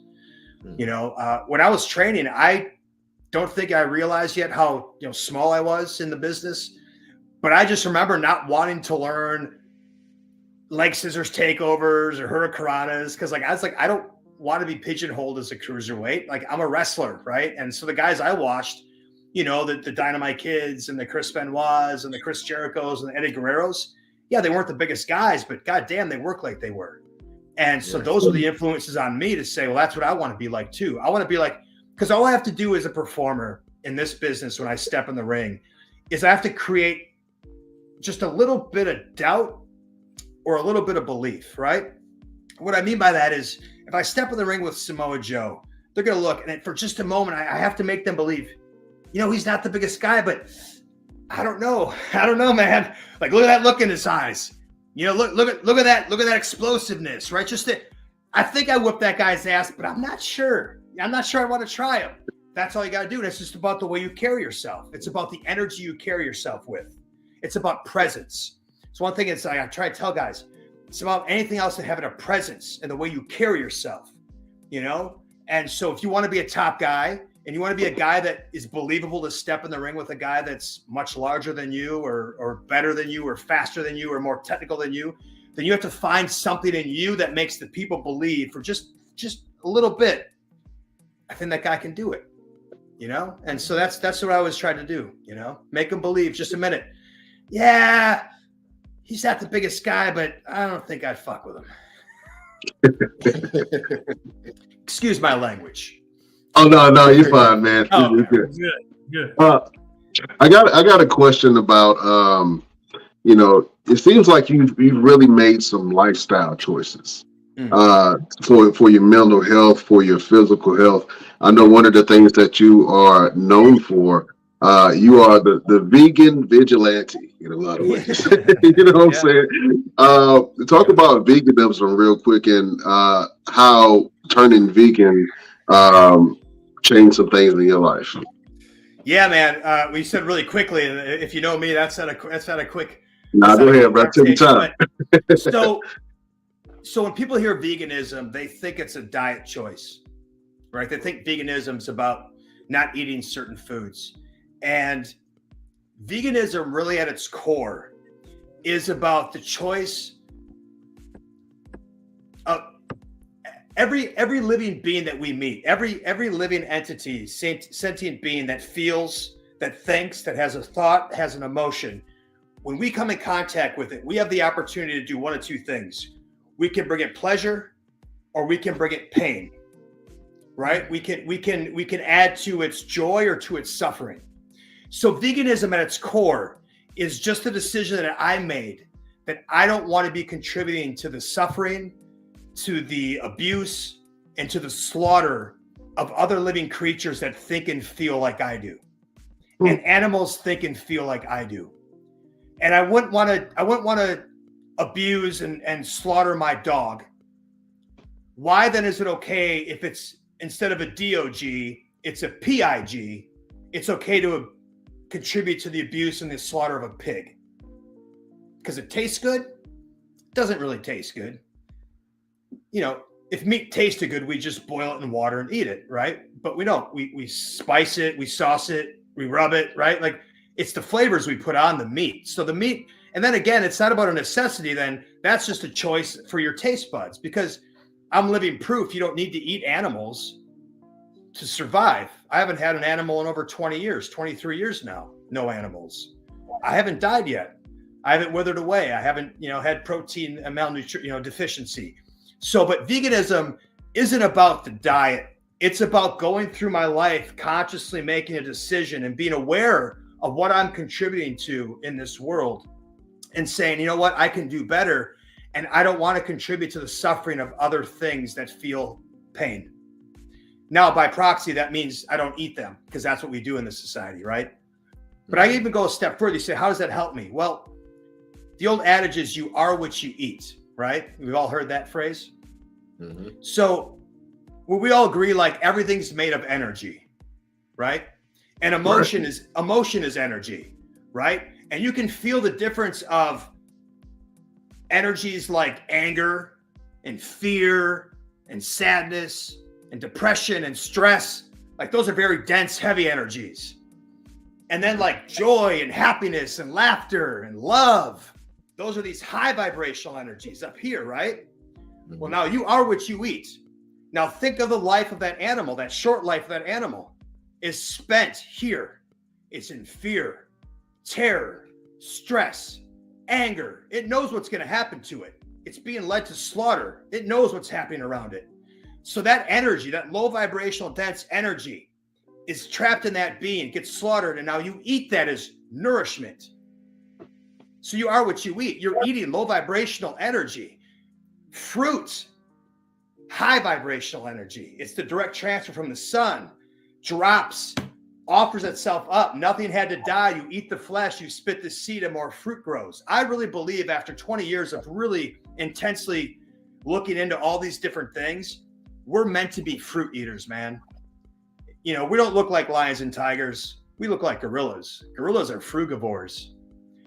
You know, when I was training, I don't think I realized yet how, you know, small I was in the business, but I just remember not wanting to learn leg scissors takeovers or hurricanranas because, like, I was like, I don't want to be pigeonholed as a cruiserweight. Like, I'm a wrestler, right? And so the guys I watched, you know, the Dynamite Kids and the Chris Benoit's and the Chris Jerichos and the Eddie Guerreros, yeah, they weren't the biggest guys, but goddamn, they worked like they were. And so those are the influences on me to say, well, that's what I want to be like too. I want to be like, because all I have to do as a performer in this business when I step in the ring is I have to create just a little bit of doubt or a little bit of belief, right? What I mean by that is if I step in the ring with Samoa Joe, they're going to look, and for just a moment, I have to make them believe, you know, he's not the biggest guy, but I don't know. I don't know, man. Like, look at that look in his eyes. You know, look at that explosiveness, right? I think I whipped that guy's ass, but I'm not sure. I'm not sure I want to try him. That's all you got to do. And it's just about the way you carry yourself. It's about the energy you carry yourself with. It's about presence. So one thing is I try to tell guys, it's about anything else than having a presence and the way you carry yourself, you know? And so if you want to be a top guy and you want to be a guy that is believable to step in the ring with a guy that's much larger than you or better than you or faster than you or more technical than you, then you have to find something in you that makes the people believe for just a little bit. I think that guy can do it, you know? And so that's what I always try to do, you know? Make them believe just a minute. Yeah, he's not the biggest guy, but I don't think I'd fuck with him. Excuse my language. Oh, no, you're fine, man. Oh, You're good. good. I got a question about, you know, it seems like you've really made some lifestyle choices. For your mental health, for your physical health. I know one of the things that you are known for, you are the vegan vigilante in a lot of ways. You know what I'm saying? Talk about veganism real quick and how turning vegan changed some things in your life. Yeah, man. We said really quickly, and if you know me, that's not a quick. Nah, go ahead, bro. Take your time. So when people hear veganism, they think it's a diet choice, right? They think veganism's about not eating certain foods. And veganism really at its core is about the choice of every living being that we meet, every living entity, sentient being that feels, that thinks, that has a thought, has an emotion. When we come in contact with it, we have the opportunity to do one of two things. We can bring it pleasure or we can bring it pain, right? We can add to its joy or to its suffering. So veganism at its core is just a decision that I made that I don't want to be contributing to the suffering, to the abuse, and to the slaughter of other living creatures that think and feel like I do. And animals think and feel like I do. And I wouldn't want to abuse and slaughter my dog. Why then is it okay if it's instead of a DOG, it's a PIG? It's okay to contribute to the abuse and the slaughter of a pig. Because it tastes good? It doesn't really taste good. You know, if meat tasted good, we just boil it in water and eat it, right? But we don't. We spice it, we sauce it, we rub it, right? Like, it's the flavors we put on the meat. So the meat, and then again, it's not about a necessity then. That's just a choice for your taste buds, because I'm living proof you don't need to eat animals to survive. I haven't had an animal in over 20 years, 23 years now. No animals. I haven't died yet. I haven't withered away. I haven't, had protein and malnutrition, deficiency. So, but veganism isn't about the diet. It's about going through my life, consciously making a decision and being aware of what I'm contributing to in this world and saying, you know what, I can do better. And I don't want to contribute to the suffering of other things that feel pain. Now, by proxy, that means I don't eat them because that's what we do in this society, right? But I even go a step further. You say, how does that help me? Well, the old adage is you are what you eat, right? We've all heard that phrase. Mm-hmm. So we all agree, like everything's made of energy, right? And emotion is energy, right? And you can feel the difference of energies like anger and fear and sadness and depression and stress. Like those are very dense, heavy energies. And then like joy and happiness and laughter and love. Those are these high vibrational energies up here, right? Mm-hmm. Well, now you are what you eat. Now think of the life of that animal, that short life of that animal is spent here. It's in fear, terror, stress, anger. It knows what's going to happen to it. It's being led to slaughter. It knows what's happening around it. So that energy, that low vibrational dense energy is trapped in that being, gets slaughtered. And now you eat that as nourishment. So you are what you eat. You're eating low vibrational energy. Fruit, high vibrational energy. It's the direct transfer from the sun. Drops, offers itself up. Nothing had to die. You eat the flesh, you spit the seed, and more fruit grows. I really believe after 20 years of really intensely looking into all these different things, we're meant to be fruit eaters, man. You know, we don't look like lions and tigers. We look like gorillas. Gorillas are frugivores.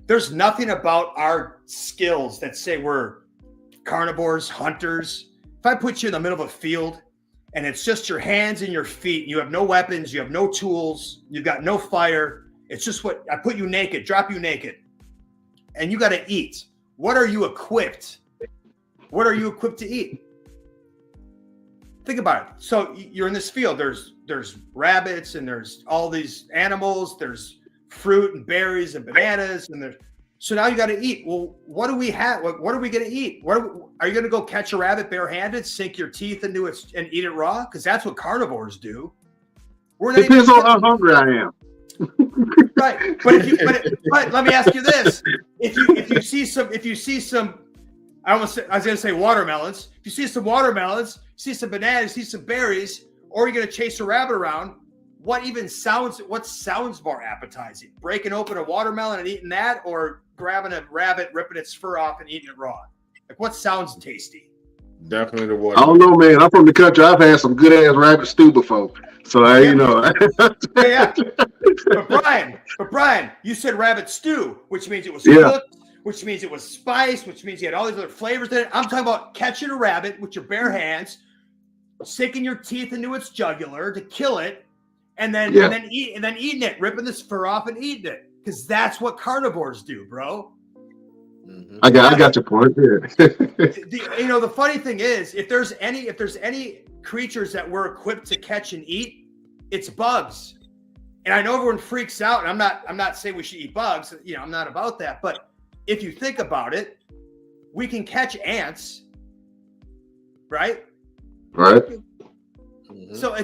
There's nothing about our skills that say we're carnivores, hunters. If I put you in the middle of a field and it's just your hands and your feet, you have no weapons, you have no tools, you've got no fire. It's just what I put you naked, drop you naked, and you got to eat. What are you equipped? What are you equipped to eat? Think about it. So you're in this field. There's rabbits and there's all these animals. There's fruit and berries and bananas and there's. So now you got to eat. Well, what do we have? What are we going to eat? Are you going to go catch a rabbit barehanded, sink your teeth into it, and eat it raw? Because that's what carnivores do. Depends on how hungry I am. Right, but let me ask you this: if you see some, I was going to say watermelons. If you see some watermelons, see some bananas, see some berries, or you're going to chase a rabbit around. What sounds more appetizing? Breaking open a watermelon and eating that, or grabbing a rabbit, ripping its fur off and eating it raw? Like what sounds tasty? Definitely the watermelon. I don't know, man. I'm from the country. I've had some good ass rabbit stew before, so you know. Yeah. But Brian, you said rabbit stew, which means it was cooked, which means it was spiced, which means you had all these other flavors in it. I'm talking about catching a rabbit with your bare hands, sinking your teeth into its jugular to kill it. And then eating it, ripping this fur off and eating it, because that's what carnivores do, bro. Mm-hmm. I got your point. Yeah. The funny thing is, if there's any creatures that we're equipped to catch and eat, it's bugs. And I know everyone freaks out, and I'm not saying we should eat bugs. You know, I'm not about that. But if you think about it, we can catch ants, right? Right. Mm-hmm. So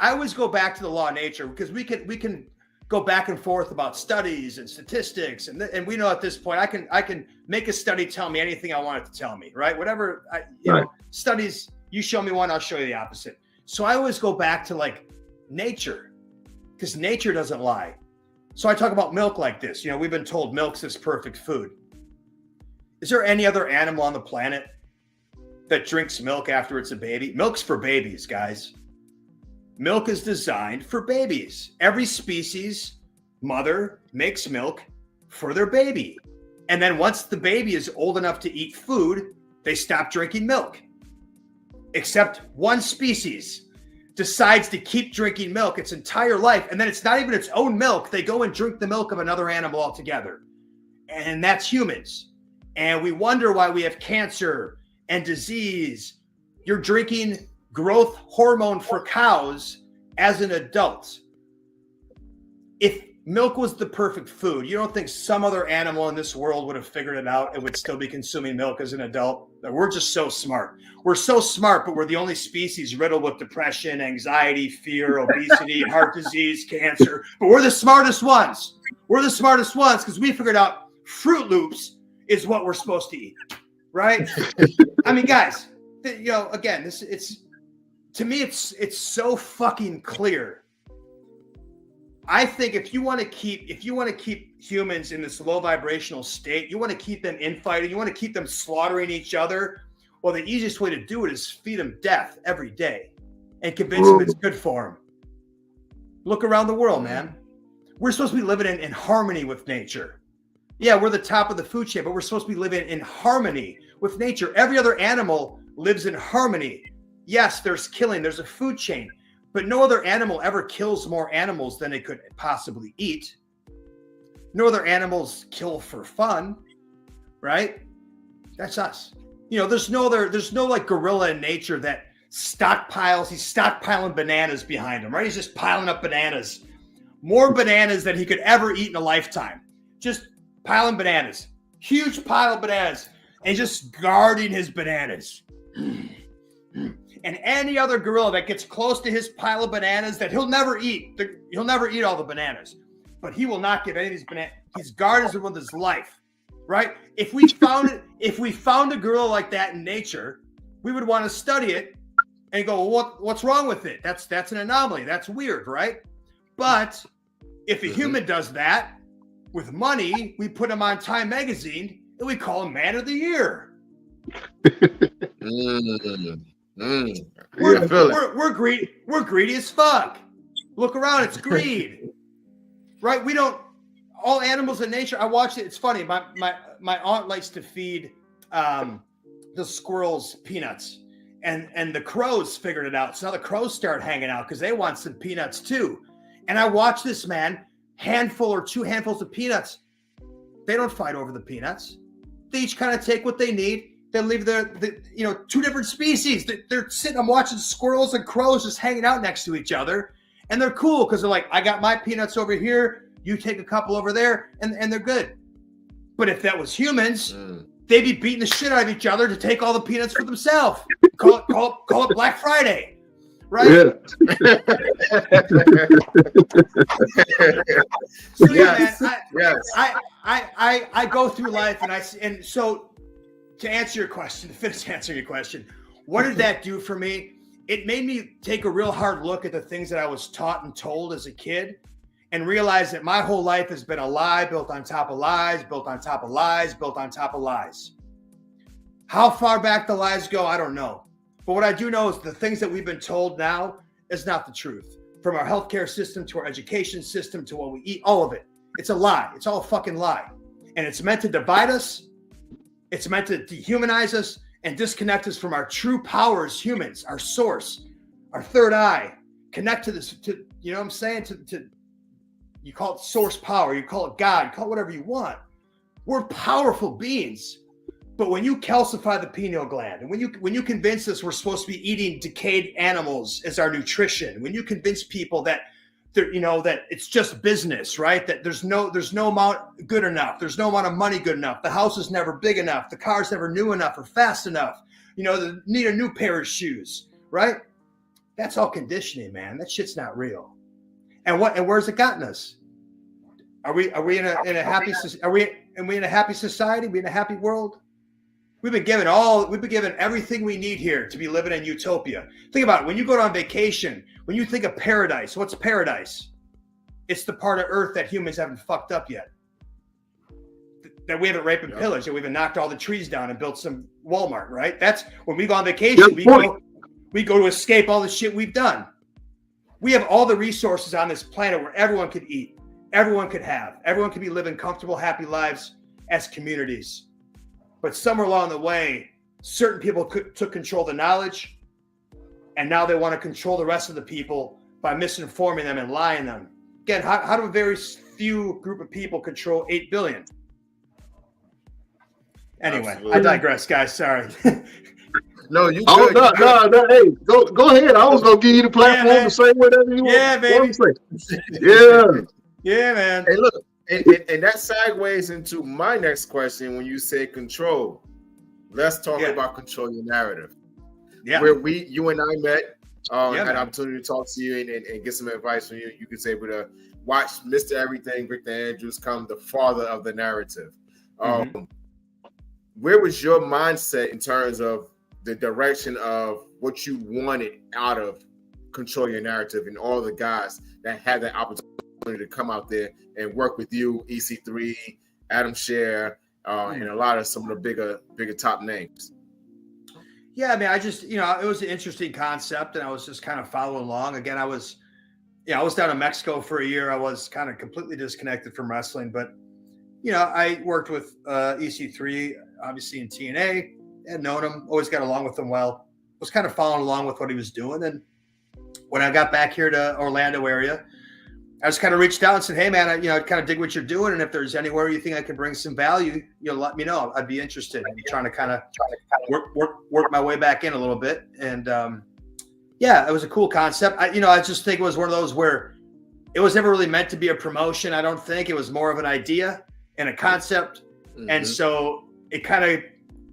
I always go back to the law of nature because we can go back and forth about studies and statistics, and we know at this point I can make a study tell me anything I want it to tell me, right? Whatever studies, you show me one, I'll show you the opposite. So I always go back to like nature because nature doesn't lie. So I talk about milk like this. You know, we've been told milk's this perfect food. Is there any other animal on the planet that drinks milk after it's a baby? Milk's for babies, guys. Milk is designed for babies. Every species mother makes milk for their baby. And then once the baby is old enough to eat food, they stop drinking milk. Except one species decides to keep drinking milk its entire life. And then it's not even its own milk. They go and drink the milk of another animal altogether. And that's humans. And we wonder why we have cancer and disease. You're drinking growth hormone for cows as an adult. If milk was the perfect food. You don't think some other animal in this world would have figured it out and would still be consuming milk as an adult? We're just so smart. We're so smart, but we're the only species riddled with depression, anxiety, fear, obesity, heart disease, cancer. But we're the smartest ones. We're the smartest ones because we figured out Fruit Loops is what we're supposed to eat, right? I mean, guys, again, it's to me, it's so fucking clear. I think if you want to keep humans in this low vibrational state, you want to keep them infighting, you want to keep them slaughtering each other. Well, the easiest way to do it is feed them death every day and convince them it's good for them. Look around the world, man. We're supposed to be living in harmony with nature. Yeah, we're the top of the food chain, but we're supposed to be living in harmony with nature. Every other animal lives in harmony. Yes, there's killing, there's a food chain, but no other animal ever kills more animals than it could possibly eat. No other animals kill for fun, right? That's us. There's no like gorilla in nature that stockpiles. He's stockpiling bananas behind him, right? He's just piling up bananas, more bananas than he could ever eat in a lifetime. Just piling bananas, huge pile of bananas, and just guarding his bananas. And any other gorilla that gets close to his pile of bananas that he'll never eat all the bananas, but he will not give any of these bananas. He's guarding them with his life, right? If we found a gorilla like that in nature, we would want to study it and go, well, what's wrong with it? That's an anomaly. That's weird, right? But if a human does that with money, we put him on Time magazine and we call him Man of the Year. We're greedy. We're greedy as fuck. Look around, it's greed, right? We don't. All animals in nature. I watched it. It's funny. My aunt likes to feed the squirrels peanuts, and the crows figured it out. So now the crows start hanging out because they want some peanuts too. And I watched this man handful or two handfuls of peanuts. They don't fight over the peanuts. They each kind of take what they need. They leave two different species. They're sitting. I'm watching squirrels and crows just hanging out next to each other, and they're cool because they're like, I got my peanuts over here. You take a couple over there, and they're good. But if that was humans, they'd be beating the shit out of each other to take all the peanuts for themselves. Call it Black Friday, right? Yeah. So yes. Man, I go through life, and so to answer your question, to finish answering your question, what did that do for me? It made me take a real hard look at the things that I was taught and told as a kid, and realize that my whole life has been a lie built on top of lies, built on top of lies, built on top of lies. How far back the lies go, I don't know. But what I do know is the things that we've been told now is not the truth. From our healthcare system to our education system to what we eat, all of it. It's a lie. It's all a fucking lie. And it's meant to divide us. It's meant to dehumanize us and disconnect us from our true power as humans, our source, our third eye. Connect to this, you know what I'm saying? To you call it source power, you call it God, you call it whatever you want. We're powerful beings. But when you calcify the pineal gland, and when you convince us we're supposed to be eating decayed animals as our nutrition, when you convince people that that it's just business, right? That there's no amount good enough, there's no amount of money good enough, the house is never big enough, the car's never new enough or fast enough, they need a new pair of shoes, right? That's all conditioning, man. That shit's not real. And where's it gotten us? Are we in a happy society? Are we in a happy world? We've been given everything we need here to be living in utopia. Think about it. When you go on vacation, when you think of paradise, what's paradise? It's the part of Earth that humans haven't fucked up yet. That we haven't raped and pillaged, that we haven't knocked all the trees down and built some Walmart, right? That's when we go on vacation, we go to escape all the shit we've done. We have all the resources on this planet where everyone could eat, everyone could be living comfortable, happy lives as communities. But somewhere along the way, certain people took control of the knowledge, and now they want to control the rest of the people by misinforming them and lying them. Again, how do a very few group of people control 8 billion? Anyway, absolutely. I digress, guys. Sorry. No, you. No. Hey, go ahead. I was gonna give you the platform to say whatever you want. Yeah, baby. Yeah. Yeah, man. Hey, look, and that segues into my next question. When you say control, let's talk about control your narrative. Yeah. Where you and I met, had man. an opportunity to talk to you and get some advice from you. You could say, able to watch Mr. Everything, Victor Andrews, come the father of the narrative. Where was your mindset in terms of the direction of what you wanted out of Control Your Narrative and all the guys that had that opportunity to come out there and work with you, EC3, Adam Scher, and a lot of some of the bigger top names? Yeah, I mean, I just, it was an interesting concept, and I was just kind of following along. Again, I was down in Mexico for a year. I was kind of completely disconnected from wrestling, but I worked with EC3, obviously in TNA, and known him, always got along with him well. Was kind of following along with what he was doing, and when I got back here to Orlando area, I just kind of reached out and said, "Hey, man, I kind of dig what you're doing, and if there's anywhere you think I can bring some value, let me know. I'd be interested." I'm trying to kind of work my way back in a little bit, and it was a cool concept. I just think it was one of those where it was never really meant to be a promotion. I don't think it was more of an idea and a concept, and so it kind of.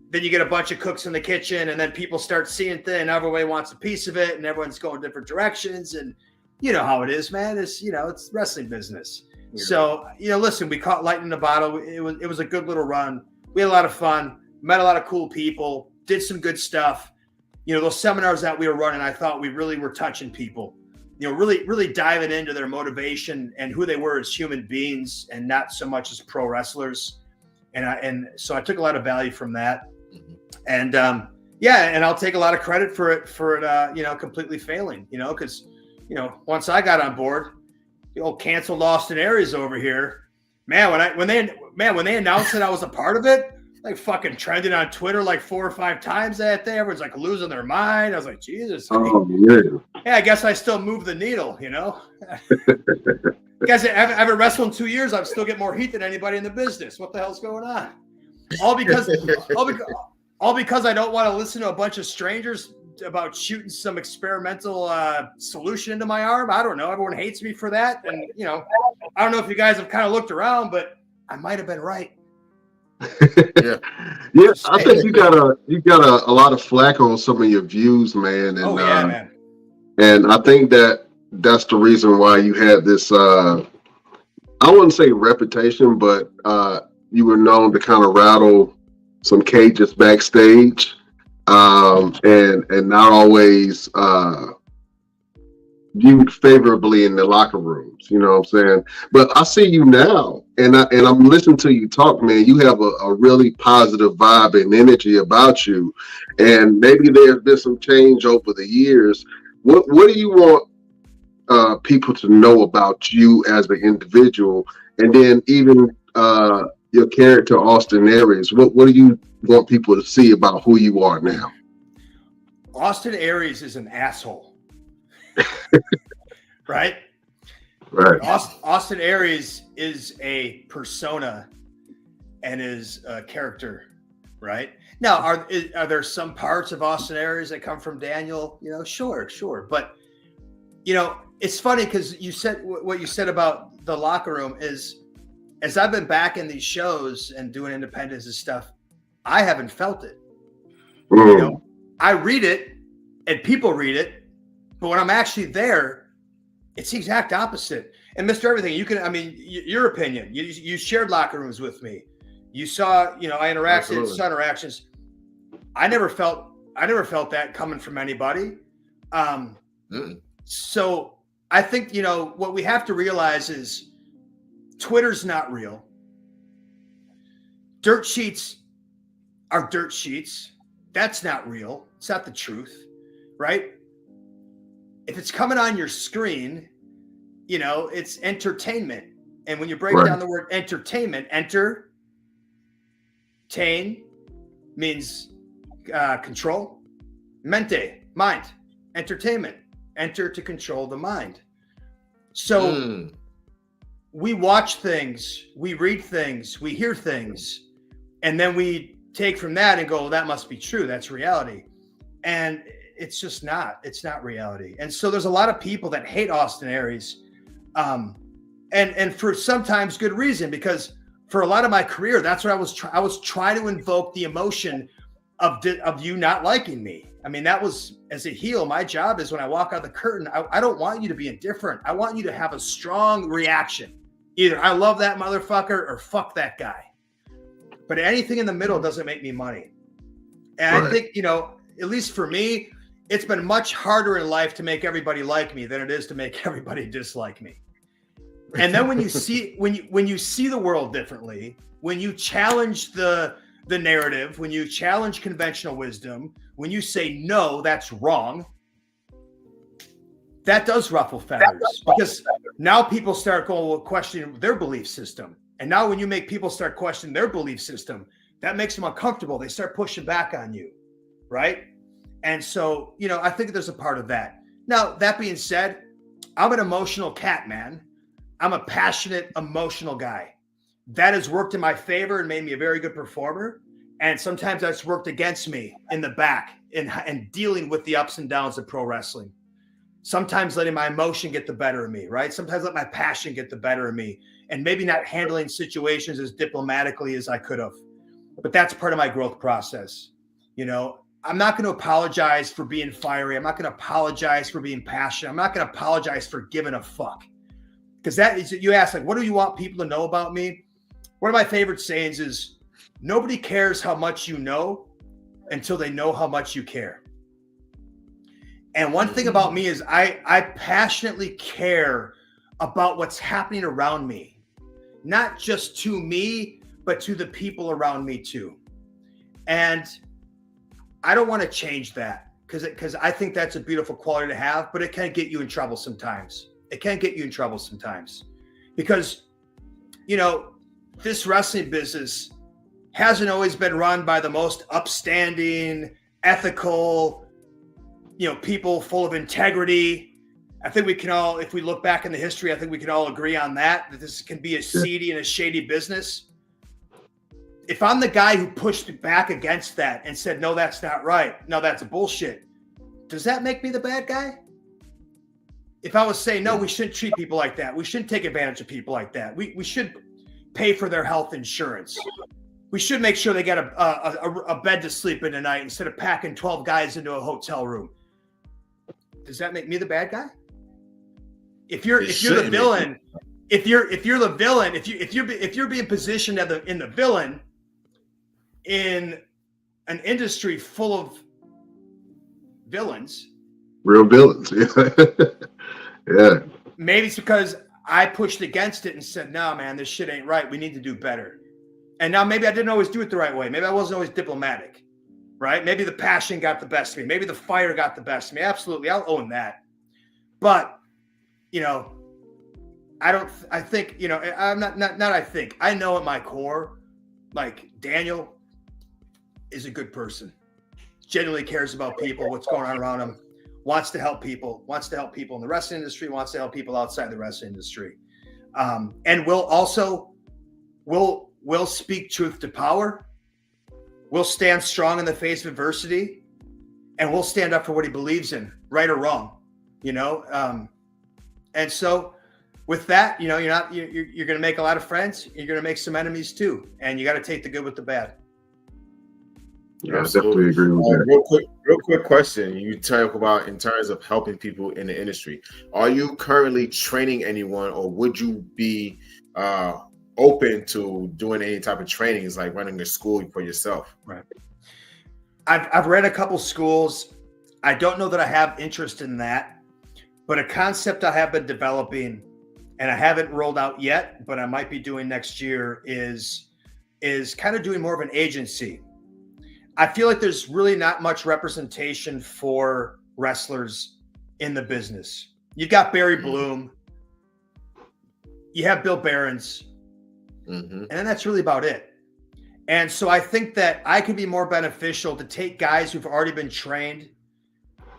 Then you get a bunch of cooks in the kitchen, and then people start seeing things, and everybody wants a piece of it, and everyone's going different directions, and you know how it is, man. It's it's wrestling business. Yeah. So listen, we caught lightning in a bottle. It was a good little run. We had a lot of fun, met a lot of cool people, did some good stuff. Those seminars that we were running, I thought we really were touching people. Really diving into their motivation and who they were as human beings, and not so much as pro wrestlers. And so I took a lot of value from that. And and I'll take a lot of credit for it completely failing, because once I got on board, the old canceled Austin Aries over here, man, when they announced that I was a part of it, like fucking trending on Twitter like 4 or 5 times that day. Everyone's like losing their mind. I was like, Jesus. I guess I still move the needle, Guys, I haven't wrestled in 2 years. I still get more heat than anybody in the business. What the hell's going on? All because I don't want to listen to a bunch of strangers about shooting some experimental solution into my arm. I don't know. Everyone hates me for that. And, I don't know if you guys have kind of looked around, but I might have been right. Yeah. I think you got a lot of flack on some of your views, man. And, man. And I think that's the reason why you had this, I wouldn't say reputation, but you were known to kind of rattle some cages backstage, and not always viewed favorably in the locker rooms. You know what I'm saying? But I see you now, and I'm listening to you talk, man. You have a really positive vibe and energy about you, and maybe there's been some change over the years. What do you want people to know about you as an individual, and then even your character, Austin Aries? What do you want people to see about who you are now? Austin Aries is an asshole. Right. Austin Aries is a persona and is a character. Right. Now, are there some parts of Austin Aries that come from Daniel? Sure. But, it's funny because you said what you said about the locker room is, as I've been back in these shows and doing independence and stuff, I haven't felt it. I read it and people read it, but when I'm actually there, it's the exact opposite. And Mr. Everything, your opinion, you shared locker rooms with me. You saw, I interacted, saw interactions. I never felt that coming from anybody. So I think, what we have to realize is Twitter's not real. Dirt sheets are dirt sheets. That's not real. It's not the truth, right? If it's coming on your screen, it's entertainment. And when you break down the word entertainment, entertain means control. Mente, mind. Entertainment. Enter to control the mind. So we watch things, we read things, we hear things, and then we take from that and go, well, that must be true. That's reality. And it's just not. It's not reality. And so there's a lot of people that hate Austin Aries and for sometimes good reason, because for a lot of my career, that's what I was trying to invoke the emotion of you not liking me. I mean, that was, as a heel, my job is when I walk out the curtain, I don't want you to be indifferent. I want you to have a strong reaction. Either I love that motherfucker or fuck that guy. But anything in the middle doesn't make me money. And I think, at least for me, it's been much harder in life to make everybody like me than it is to make everybody dislike me. And then when you see when you see the world differently, when you challenge the narrative, when you challenge conventional wisdom, when you say no, that's wrong, that does ruffle feathers, because now people start questioning their belief system. And now when you make people start questioning their belief system, that makes them uncomfortable. They start pushing back on you, right? And so, I think there's a part of that. Now, that being said, I'm an emotional cat, man. I'm a passionate, emotional guy. That has worked in my favor and made me a very good performer. And sometimes that's worked against me in the back and dealing with the ups and downs of pro wrestling. Sometimes letting my emotion get the better of me, right? Sometimes let my passion get the better of me, and maybe not handling situations as diplomatically as I could have. But that's part of my growth process. I'm not going to apologize for being fiery. I'm not going to apologize for being passionate. I'm not going to apologize for giving a fuck. Because that is, you ask, like, what do you want people to know about me? One of my favorite sayings is, nobody cares how much you know until they know how much you care. And one thing about me is I passionately care about what's happening around me, not just to me, but to the people around me too. And I don't want to change that because I think that's a beautiful quality to have, but it can get you in trouble sometimes. Because, this wrestling business hasn't always been run by the most upstanding, ethical, people full of integrity. I think we can all, if we look back in the history, I think we can all agree on that this can be a seedy and a shady business. If I'm the guy who pushed back against that and said, no, that's not right, no, that's bullshit, does that make me the bad guy? If I was saying, no, we shouldn't treat people like that, we shouldn't take advantage of people like that, we should pay for their health insurance, we should make sure they get a bed to sleep in tonight instead of packing 12 guys into a hotel room, does that make me the bad guy? If you're the villain, if you're being positioned in the villain in an industry full of villains, real villains, yeah. Maybe it's because I pushed against it and said, "No, man, this shit ain't right. We need to do better." And now maybe I didn't always do it the right way. Maybe I wasn't always diplomatic, right? Maybe the passion got the best of me. Maybe the fire got the best of me. Absolutely, I'll own that. But I know at my core, like, Daniel is a good person, genuinely cares about people, what's going on around him, wants to help people in the wrestling industry, wants to help people outside the wrestling industry. And will speak truth to power. We'll stand strong in the face of adversity, and we'll stand up for what he believes in, right or wrong, and so with that, you're going to make a lot of friends. You're going to make some enemies too. And you got to take the good with the bad. Yeah, I definitely agree with that. Real quick question. You talk about in terms of helping people in the industry. Are you currently training anyone, or would you be open to doing any type of trainings, like running a school for yourself? Right. I've read a couple schools. I don't know that I have interest in that. But a concept I have been developing, and I haven't rolled out yet, but I might be doing next year, is kind of doing more of an agency. I feel like there's really not much representation for wrestlers in the business. You've got Barry Bloom, you have Bill Behrens, and that's really about it. And so I think that I could be more beneficial to take guys who've already been trained,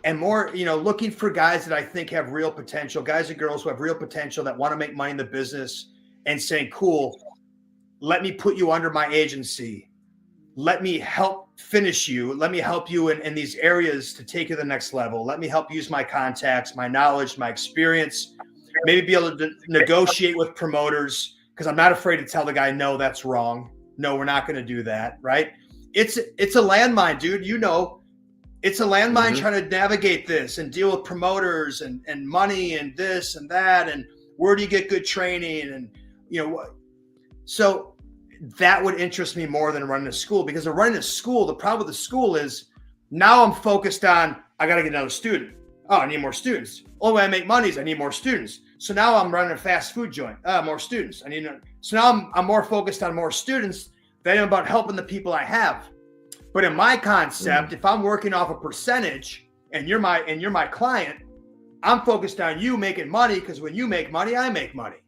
and more, looking for guys that I think have real potential, guys and girls who have real potential that want to make money in the business, and saying, cool, let me put you under my agency. Let me help finish you. Let me help you in these areas to take you to the next level. Let me help use my contacts, my knowledge, my experience, maybe be able to negotiate with promoters, because I'm not afraid to tell the guy, no, that's wrong. No, we're not going to do that. Right. It's a landmine, dude. You know, it's a landmine trying to navigate this and deal with promoters and money and this and that. And where do you get good training? And, you know, so that would interest me more than running a school, because running a school, the problem with the school is now I'm focused on, I got to get another student. Oh, I need more students. Only way I make money is I need more students. So now I'm running a fast food joint. More students. So now I'm more focused on more students than I am about helping the people I have. But in my concept, if I'm working off a percentage and you're my client, I'm focused on you making money, because when you make money, I make money.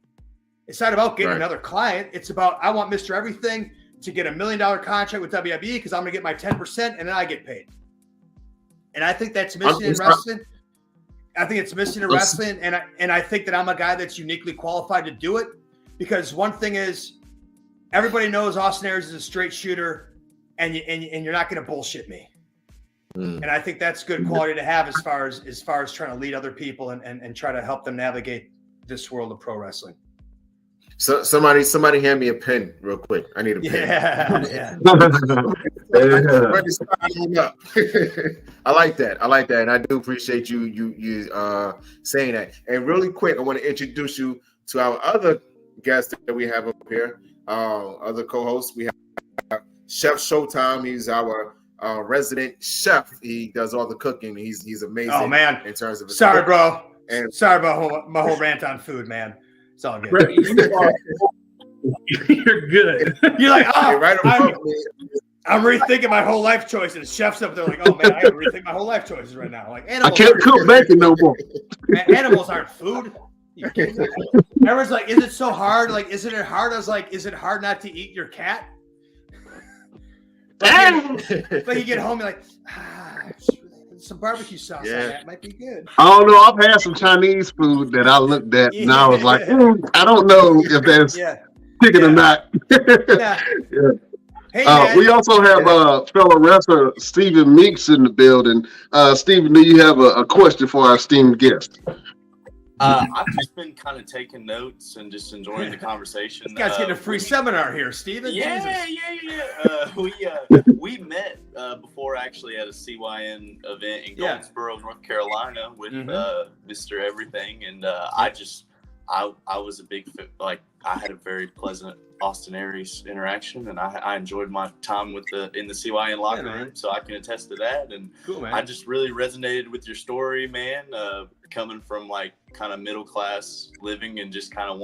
It's not about getting another client. It's about, I want Mr. Everything to get $1 million contract with WWE, because I'm going to get my 10% and then I get paid. And I think that's missing in wrestling. I think it's missing in wrestling. And I think that I'm a guy that's uniquely qualified to do it, because one thing is, everybody knows Austin Aries is a straight shooter, and you're not going to bullshit me. And I think that's good quality to have as far as trying to lead other people and try to help them navigate this world of pro wrestling. So somebody hand me a pen real quick. I need a pen. Yeah. I like that. And I do appreciate you saying that. And really quick, I want to introduce you to our other guest that we have up here. Other co-hosts. We have Chef Showtime. He's our resident chef. He does all the cooking. He's amazing. Oh man. In terms of sorry, bro. And sorry about my whole rant on food, man. It's all good. You're good. You're like, oh, right I'm rethinking my whole life choices. Chefs up there like, oh man, I gotta rethink my whole life choices right now. Like, I can't cook bacon no more. Animals aren't food. Everyone's like, is it so hard? Like, isn't it hard? I was like, is it hard not to eat your cat? But you get home, you're like, some barbecue sauce on that might be good. I don't know. I've had some Chinese food that I looked at and I was like, I don't know if that's chicken or not. Hey, we also have fellow wrestler Stephen Meeks in the building. Stephen, do you have a question for our esteemed guest? I've just been kind of taking notes and just enjoying the conversation. This guy's getting a free seminar here, Stephen. Yeah. We met before, actually, at a CYN event in Goldsboro, North Carolina, with Mr. Everything, and I was a big like I had a very pleasant Austin Aries interaction, and I enjoyed my time in the CYN locker room, so I can attest to that. And cool, man. I just really resonated with your story, man. Coming from like kind of middle class living and just kind of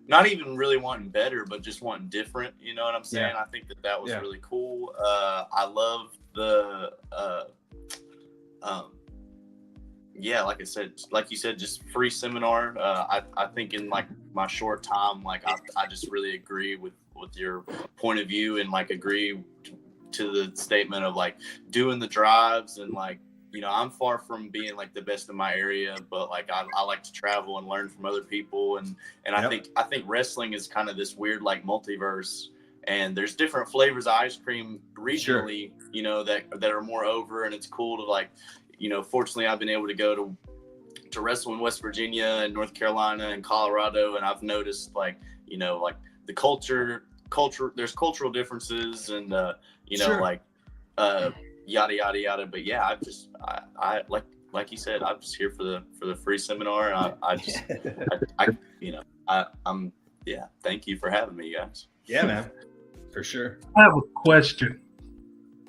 not even really wanting better, but just wanting different. You know what I'm saying? I think that was really cool. I love the like you said, just free seminar. I think in like my short time, like I just really agree with your point of view, and like agree to the statement of like doing the drives, and like, you know, I'm far from being like the best in my area, but like I like to travel and learn from other people, and I think wrestling is kind of this weird like multiverse, and there's different flavors of ice cream regionally, you know, that are more over, and it's cool to like, you know, fortunately I've been able to go to wrestle in West Virginia and North Carolina and Colorado, and I've noticed like, you know, like the culture, there's cultural differences, and you know, like yada yada yada. But yeah, I like you said, I'm just here for the free seminar, and I'm thank you for having me, guys. Yeah, man, for sure. I have a question.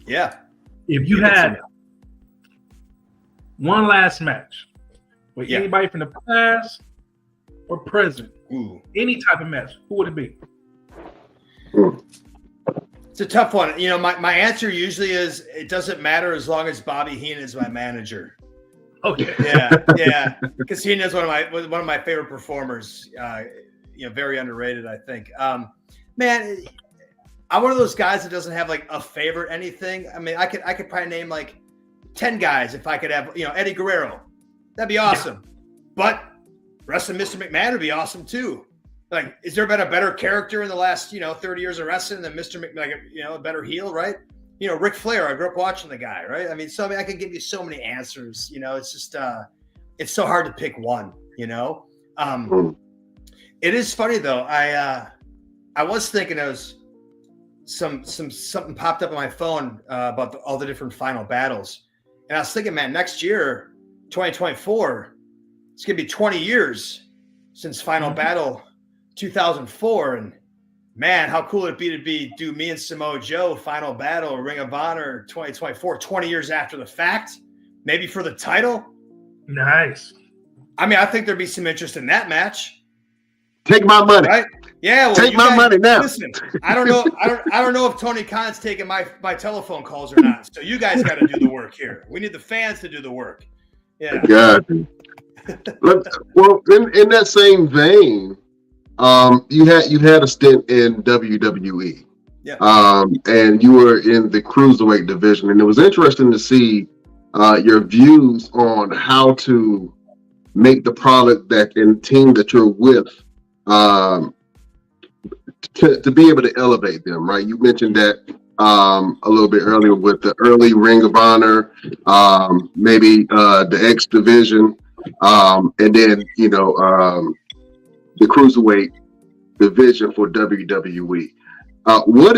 Yeah, if you had one last match with anybody from the past or present, any type of match, who would it be? It's a tough one. You know, my answer usually is it doesn't matter as long as Bobby Heenan is my manager. Okay. Yeah, because Heenan is one of my favorite performers. You know, very underrated, I think. Man, I'm one of those guys that doesn't have like a favorite anything. I mean, I could probably name like 10 guys if I could have, you know, Eddie Guerrero. That'd be awesome. Yeah. But wrestling Mr. McMahon would be awesome too. Like, is there been a better character in the last, 30 years of wrestling than Mr. McMahon, a better heel, right? You know, Ric Flair, I grew up watching the guy, right? I mean, I can give you so many answers, it's just, it's so hard to pick one, It is funny though. I was thinking it was something popped up on my phone about all the different final battles, and I was thinking, man, next year, 2024, it's gonna be 20 years since Final Battle 2004, and man, how cool would it be to do me and Samoa Joe Final Battle Ring of Honor 2024, 20 years after the fact, maybe for the title. Nice. I mean, I think there'd be some interest in that match. Take my money. Right? Yeah. Well, take my money now. Listen, I don't know. I don't know if Tony Khan's taking my telephone calls or not. So you guys got to do the work here. We need the fans to do the work. Yeah. God. Well, in that same vein, you had a stint in WWE. Yeah. And you were in the cruiserweight division, and it was interesting to see your views on how to make the product and team that you're with to be able to elevate them, right? You mentioned that a little bit earlier with the early Ring of Honor, maybe the X division, and then the cruiserweight division for WWE. What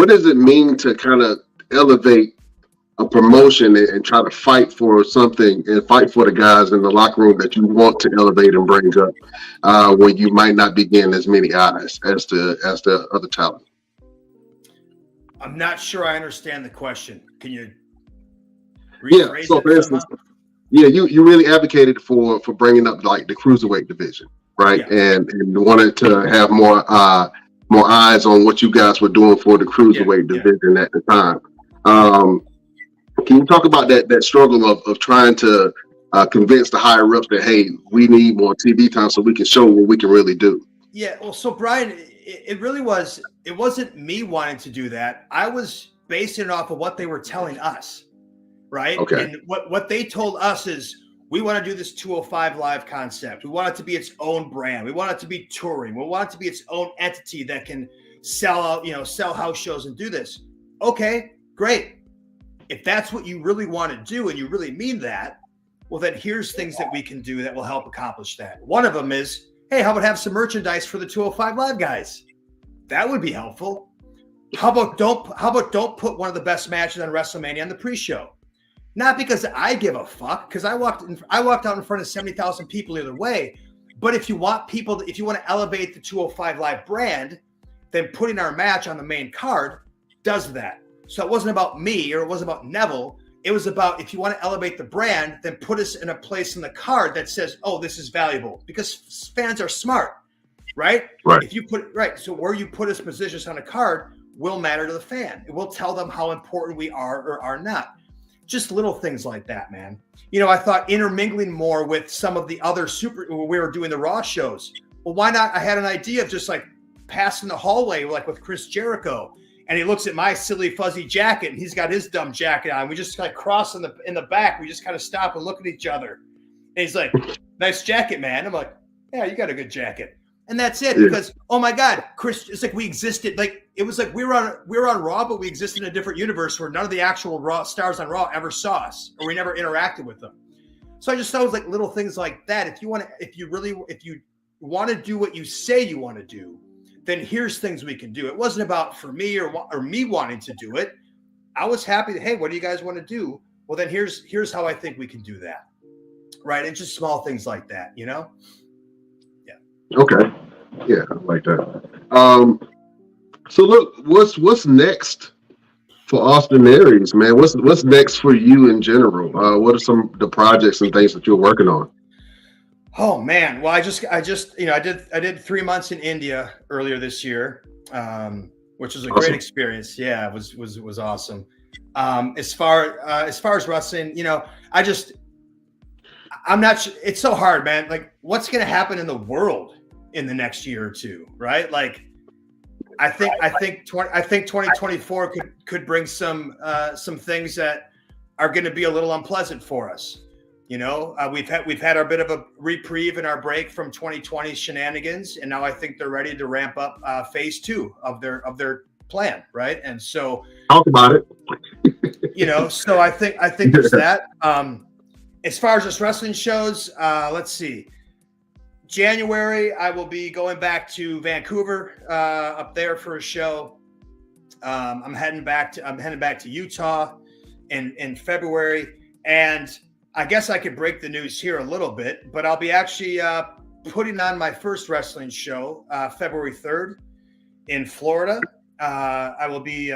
does it mean to kind of elevate a promotion and try to fight for something and fight for the guys in the locker room that you want to elevate and bring up when you might not be getting as many eyes as the other talent? I'm not sure I understand the question. Can you rephrase so for instance, you really advocated for bringing up like the cruiserweight division, right? Yeah. And wanted to have more eyes on what you guys were doing for the cruiserweight division at the time. Can you talk about that struggle of trying to convince the higher ups that, hey, we need more TV time so we can show what we can really do? Yeah, well, so Brian, it wasn't me wanting to do that. I was basing it off of what they were telling us, right? Okay. And what they told us is, we want to do this 205 Live concept. We want it to be its own brand. We want it to be touring. We want it to be its own entity that can sell out, sell house shows and do this. Okay, great. If that's what you really want to do and you really mean that, well, then here's things that we can do that will help accomplish that. One of them is, hey, how about have some merchandise for the 205 Live guys? That would be helpful. How about don't put one of the best matches on WrestleMania on the pre-show? Not because I give a fuck, because I walked out in front of 70,000 people either way. But if you want to elevate the 205 Live brand, then putting our match on the main card does that. So it wasn't about me or it wasn't about Neville. It was about, if you want to elevate the brand, then put us in a place in the card that says, oh, this is valuable, because fans are smart, right? Right. If you so where you put us positions on a card will matter to the fan. It will tell them how important we are or are not. Just little things like that, man. I thought intermingling more with some of the other we were doing the Raw shows. Well, why not? I had an idea of just like passing the hallway, like with Chris Jericho. And he looks at my silly fuzzy jacket, and he's got his dumb jacket on. We just kind of cross in the back. We just kind of stop and look at each other. And he's like, "Nice jacket, man." I'm like, "Yeah, you got a good jacket." And that's it. Because oh my God, Chris, it's like we existed. Like it was like we were on Raw, but we existed in a different universe where none of the actual Raw stars on Raw ever saw us, or we never interacted with them. So I just thought it was like little things like that. If you want to do what you say you want to do, then here's things we can do. It wasn't about for me or me wanting to do it. I was happy that, hey, what do you guys want to do? Well, then here's how I think we can do that. Right. And just small things like that, Yeah. Okay. Yeah, I like that. So look, what's next for Austin Aries, man? What's next for you in general? What are some of the projects and things that you're working on? Oh man. Well, I did 3 months in India earlier this year, which was a great experience. Yeah, it was awesome. As far as wrestling, I'm not sure. It's so hard, man. Like what's going to happen in the world in the next year or two, right? Like I think 2024 could bring some things that are going to be a little unpleasant for us. We've had our bit of a reprieve in our break from 2020 shenanigans, and now I think they're ready to ramp up phase 2 of their plan, right? And so talk about it. So I think there's that. as far as just wrestling shows, let's see. January, I will be going back to Vancouver, up there for a show. I'm heading back to Utah in February, and I guess I could break the news here a little bit, but I'll be actually putting on my first wrestling show February 3rd in Florida. I will be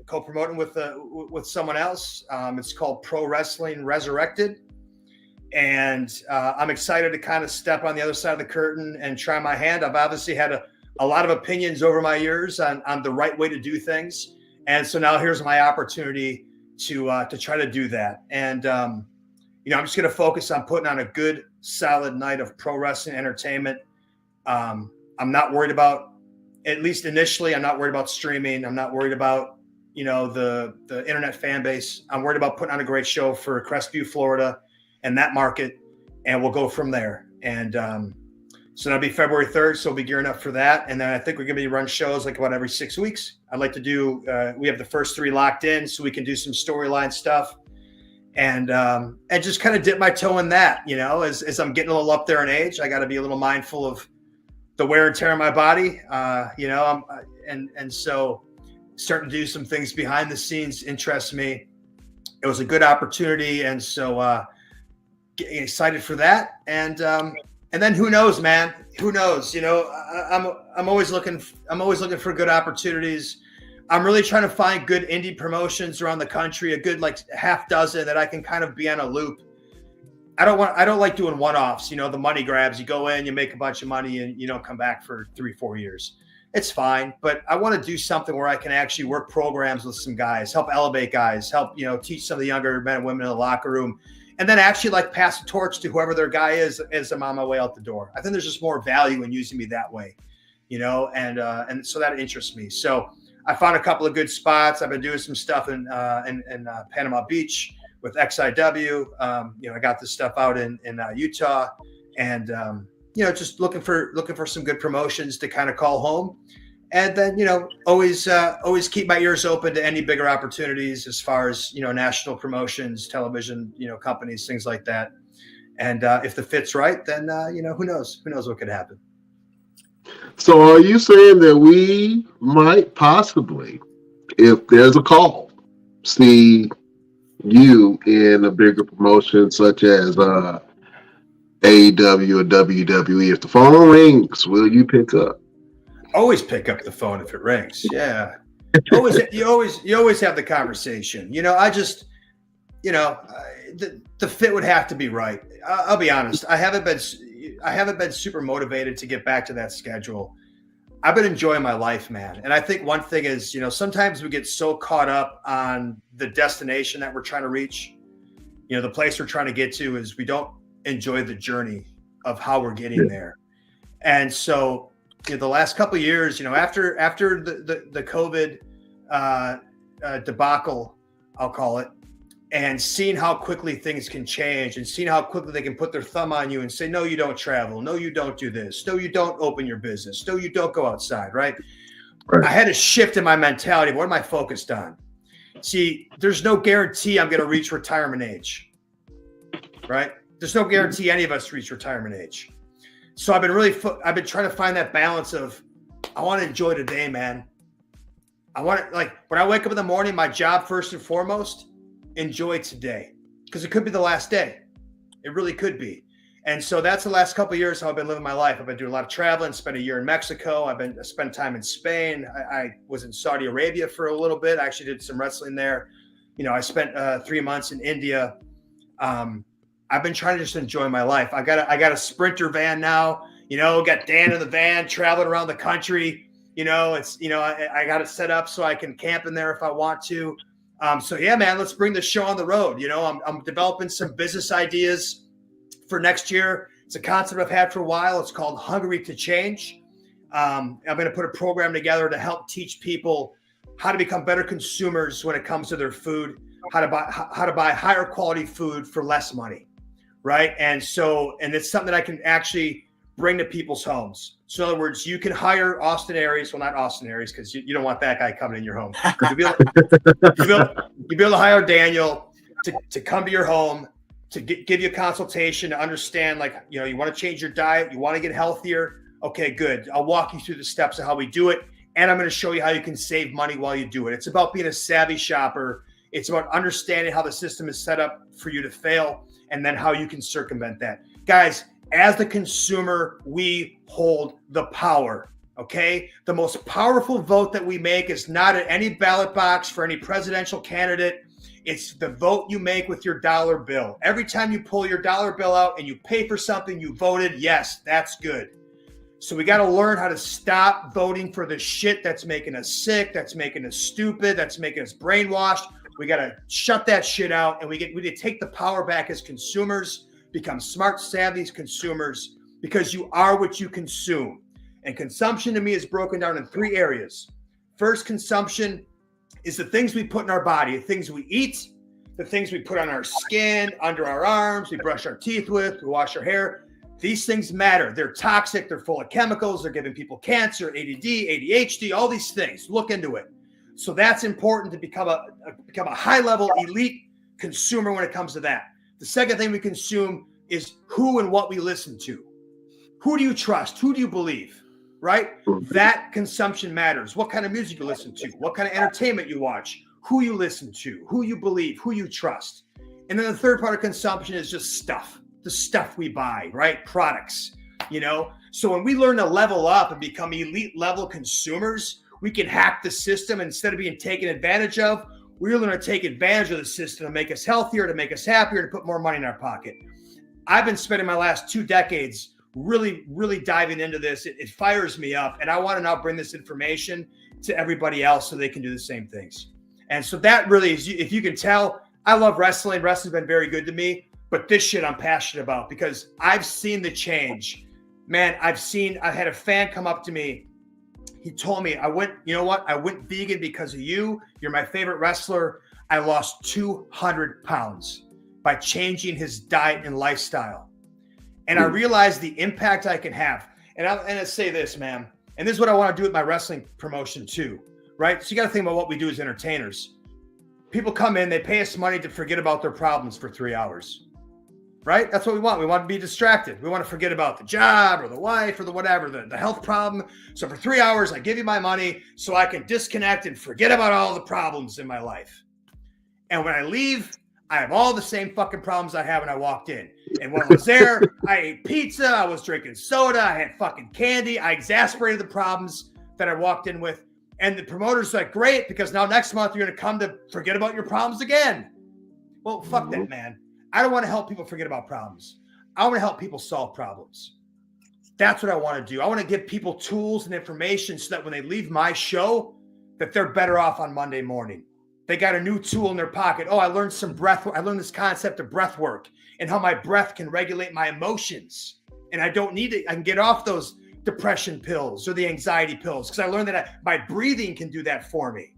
co-promoting with someone else. It's called Pro Wrestling Resurrected. And I'm excited to kind of step on the other side of the curtain and try my hand. I've obviously had a lot of opinions over my years on the right way to do things. And so now here's my opportunity to try to do that. And, I'm just going to focus on putting on a good, solid night of pro wrestling entertainment. I'm not worried about, at least initially, I'm not worried about streaming. I'm not worried about, the internet fan base. I'm worried about putting on a great show for Crestview, Florida, and that market, and we'll go from there. And so that'll be February 3rd. So we'll be gearing up for that. And then I think we're going to be run shows like about every 6 weeks. I'd like to do, we have the first 3 locked in so we can do some storyline stuff and just kind of dip my toe in that, as I'm getting a little up there in age. I got to be a little mindful of the wear and tear on my body, and so starting to do some things behind the scenes interests me. It was a good opportunity. And so, getting excited for that, and then who knows, man? Who knows? I'm always looking for good opportunities. I'm really trying to find good indie promotions around the country, a good like half dozen that I can kind of be on a loop. I don't like doing one-offs. The money grabs. You go in, you make a bunch of money, and you don't come back for 3-4 years. It's fine, but I want to do something where I can actually work programs with some guys, help elevate guys, help teach some of the younger men and women in the locker room. And then actually like pass the torch to whoever their guy is as I'm on my way out the door. I think there's just more value in using me that way, and so that interests me. So I found a couple of good spots. I've been doing some stuff in Panama Beach with XIW. I got this stuff out in Utah, and just looking for some good promotions to kind of call home. And then, always keep my ears open to any bigger opportunities as far as, national promotions, television, companies, things like that. And if the fit's right, then, who knows? Who knows what could happen? So are you saying that we might possibly, if there's a call, see you in a bigger promotion such as AEW or WWE? If the phone rings, will you pick up? Always pick up the phone if it rings. Yeah. You always have the conversation. The fit would have to be right. I'll be honest. I haven't been super motivated to get back to that schedule. I've been enjoying my life, man. And I think one thing is, sometimes we get so caught up on the destination that we're trying to reach. The place we're trying to get to is we don't enjoy the journey of how we're getting there. And so, the last couple of years, after the COVID debacle, I'll call it, and seeing how quickly things can change and seeing how quickly they can put their thumb on you and say, no, you don't travel. No, you don't do this. No, you don't open your business. No, you don't go outside. Right. I had a shift in my mentality. What am I focused on? See, there's no guarantee I'm going to reach retirement age. Right. There's no guarantee any of us reach retirement age. So I've been trying to find that balance of, I want to enjoy today, man. I want to, like, when I wake up in the morning, my job first and foremost, enjoy today, because it could be the last day. It really could be. And so that's the last couple of years how I've been living my life. I've been doing a lot of traveling, spent a year in Mexico. I spent time in Spain. I was in Saudi Arabia for a little bit. I actually did some wrestling there. I spent 3 months in India. I've been trying to just enjoy my life. I got a Sprinter van now, got Dan in the van traveling around the country. I got it set up so I can camp in there if I want to. So yeah, man, let's bring the show on the road. I'm developing some business ideas for next year. It's a concept I've had for a while. It's called Hungry to Change. I'm going to put a program together to help teach people how to become better consumers when it comes to their food, how to buy higher quality food for less money. Right. And it's something that I can actually bring to people's homes. So in other words, you can hire Austin Aries. Well, not Austin Aries, because you don't want that guy coming in your home. You'll be able to hire Daniel to come to your home, to give you a consultation to understand, like, you want to change your diet, you want to get healthier. Okay, good. I'll walk you through the steps of how we do it. And I'm going to show you how you can save money while you do it. It's about being a savvy shopper. It's about understanding how the system is set up for you to fail and then how you can circumvent that. Guys, as the consumer, we hold the power, okay? The most powerful vote that we make is not at any ballot box for any presidential candidate. It's the vote you make with your dollar bill. Every time you pull your dollar bill out and you pay for something you voted, yes, that's good. So we got to learn how to stop voting for the shit that's making us sick, that's making us stupid, that's making us brainwashed. We got to shut that shit out, and we need to take the power back as consumers, become smart, savvy consumers, because you are what you consume. And consumption to me is broken down in 3 areas. First, consumption is the things we put in our body, the things we eat, the things we put on our skin, under our arms, we brush our teeth with, we wash our hair. These things matter. They're toxic. They're full of chemicals. They're giving people cancer, ADD, ADHD, all these things. Look into it. So that's important to become a high-level elite consumer when it comes to that. The second thing we consume is who and what we listen to. Who do you trust? Who do you believe? Right? That consumption matters. What kind of music you listen to, what kind of entertainment you watch, who you listen to, who you believe, who you trust. And then the third part of consumption is just stuff. The stuff we buy, right? Products, So when we learn to level up and become elite level consumers, we can hack the system. Instead of being taken advantage of, we learn to take advantage of the system to make us healthier, to make us happier, to put more money in our pocket. I've been spending my last 2 decades really, really diving into this. It fires me up. And I want to now bring this information to everybody else so they can do the same things. And so that really is, if you can tell, I love wrestling. Wrestling's been very good to me. But this shit I'm passionate about because I've seen the change. Man, I've had a fan come up to me. He told me, I went vegan because of you. You're my favorite wrestler. I lost 200 pounds by changing his diet and lifestyle. And I realized the impact I can have. And I say this, man, and this is what I want to do with my wrestling promotion too, right? So you got to think about what we do as entertainers. People come in, they pay us money to forget about their problems for 3 hours. Right? That's what we want. We want to be distracted. We want to forget about the job or the wife or the whatever, the health problem. So for 3 hours, I give you my money so I can disconnect and forget about all the problems in my life. And when I leave, I have all the same fucking problems I had when I walked in. And when I was there, I ate pizza. I was drinking soda. I had fucking candy. I exasperated the problems that I walked in with. And the promoter's like, great, because now next month you're going to come to forget about your problems again. Well, fuck that, man. I don't want to help people forget about problems. I want to help people solve problems. That's what I want to do. I want to give people tools and information so that when they leave my show, that they're better off on Monday morning. They got a new tool in their pocket. Oh, I learned some breath. I learned this concept of breath work and how my breath can regulate my emotions. And I don't need it. I can get off those depression pills or the anxiety pills because I learned that my breathing can do that for me.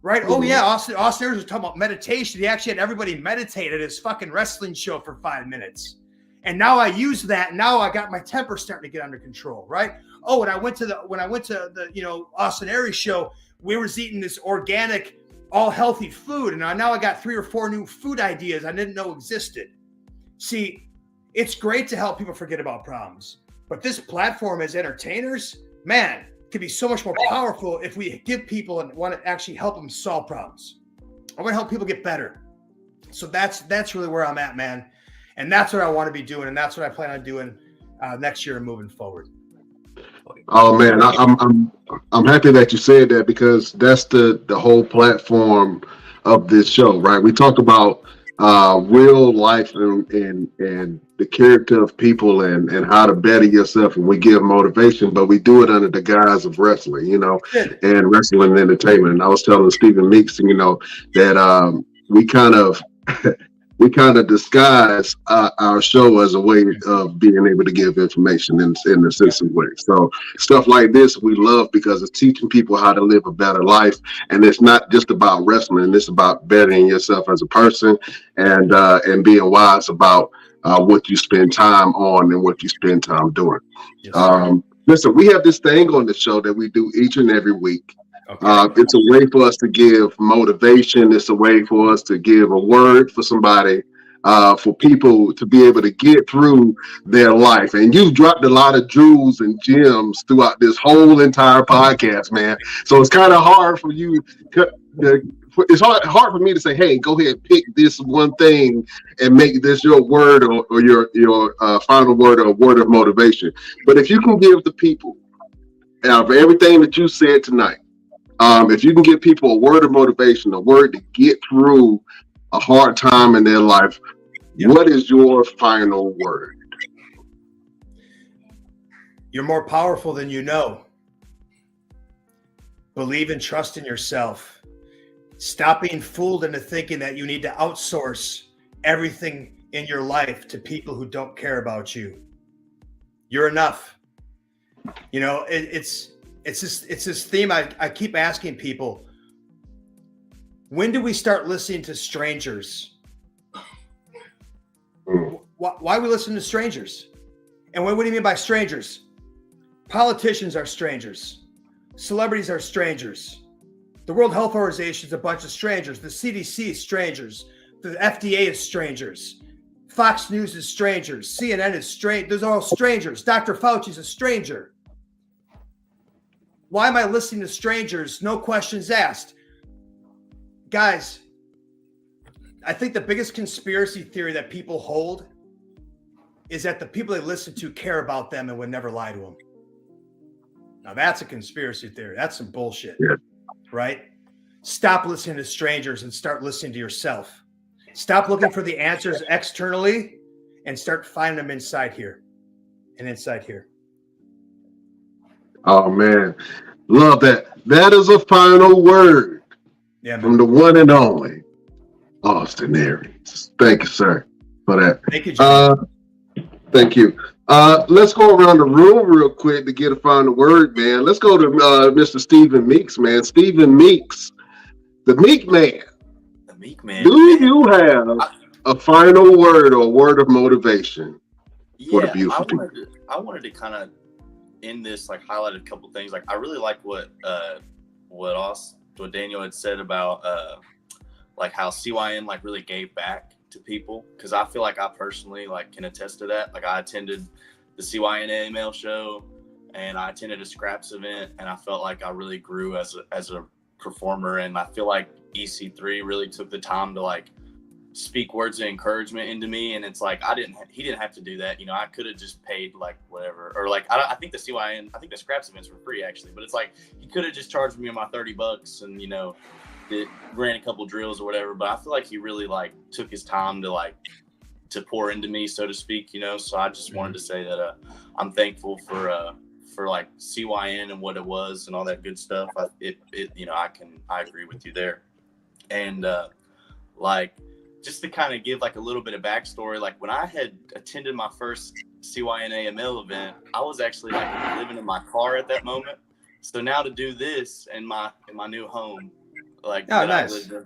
Right? Oh, yeah. Austin Aries was talking about meditation. He actually had everybody meditate at his fucking wrestling show for 5 minutes. And now I use that. Now I got my temper starting to get under control. Right? Oh, when I went to the Austin Aries show, we was eating this organic, all healthy food. And now I got 3 or 4 new food ideas I didn't know existed. See, it's great to help people forget about problems. But this platform as entertainers, man, could be so much more powerful if we give people and want to actually help them solve problems. I want to help people get better. So that's really where I'm at, man. And that's what I want to be doing. And that's what I plan on doing next year and moving forward. Oh man, I'm happy that you said that because that's the whole platform of this show, right? We talk about real life and the character of people and how to better yourself, and we give motivation, but we do it under the guise of wrestling, and wrestling entertainment. And I was telling Stephen Meeks, that we kind of disguise our show as a way of being able to give information in a sensitive way. So stuff like this we love because it's teaching people how to live a better life, and it's not just about wrestling. It's about bettering yourself as a person and being wise about what you spend time on and what you spend time doing. Yes, listen, we have this thing on the show that we do each and every week. Okay. It's a way for us to give motivation. It's a way for us to give a word for somebody for people to be able to get through their life. And you've dropped a lot of jewels and gems throughout this whole entire podcast, man. So it's kind of hard for you it's hard for me to say, hey, go ahead, pick this one thing and make this your word or your final word or word of motivation. But if you can give the people, out of everything that you said tonight, if you can give people a word of motivation, a word to get through a hard time in their life, what is your final word? You're more powerful than you know. Believe and trust in yourself. Stop being fooled into thinking that you need to outsource everything in your life to people who don't care about you. You're enough. You know, it's this theme I keep asking people. When do we start listening to strangers? Why we listen to strangers? And what do you mean by strangers? Politicians are strangers. Celebrities are strangers. The World Health Organization is a bunch of strangers. The CDC is strangers. The FDA is strangers. Fox News is strangers. CNN is strange. Those are all strangers. Dr. Fauci is a stranger. Why am I listening to strangers? No questions asked. Guys, I think the biggest conspiracy theory that people hold is that the people they listen to care about them and would never lie to them. Now that's a conspiracy theory. That's some bullshit, right? Stop listening to strangers and start listening to yourself. Stop looking for the answers externally and start finding them inside here and inside here. Oh, man. Love that. That is a final word from the one and only Austin Aries. Thank you, sir, for that. Thank you, John. Thank you. Let's go around the room real quick to get a final word, man. Let's go to Mr. Stephen Meeks, man. Stephen Meeks, the Meek Man. The Meek Man. Do you have a final word or word of motivation for the beautiful people? I wanted to kind of end this, like highlight a couple things. Like I really like what Daniel had said about like how CYN like really gave back to people, because I feel like I personally like can attest to that. Like I attended the CYN AML show and I attended a Scraps event and I felt like I really grew as a performer, and I feel like EC3 really took the time to like speak words of encouragement into me, and it's like he didn't have to do that, you know. I could have just paid like whatever, or like I think the Scraps events were free actually, but it's like he could have just charged me my $30 and, you know, ran a couple drills or whatever. But I feel like he really like took his time to pour into me, so to speak, you know. So I just wanted to say that I'm thankful for like CYN and what it was and all that good stuff. You know, I agree with you there. And like just to kind of give like a little bit of backstory, like when I had attended my first CYN AML event, I was actually like living in my car at that moment. So now to do this in my new home, like nice. I lived in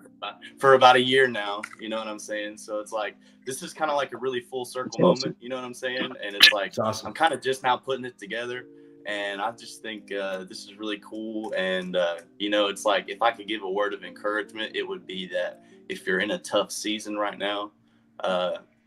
for about a year now, you know what I'm saying? So it's like this is kind of like a really full circle moment, you know what I'm saying? And it's like awesome. I'm kind of just now putting it together, and I just think this is really cool. And you know, it's like if I could give a word of encouragement, it would be that if you're in a tough season right now,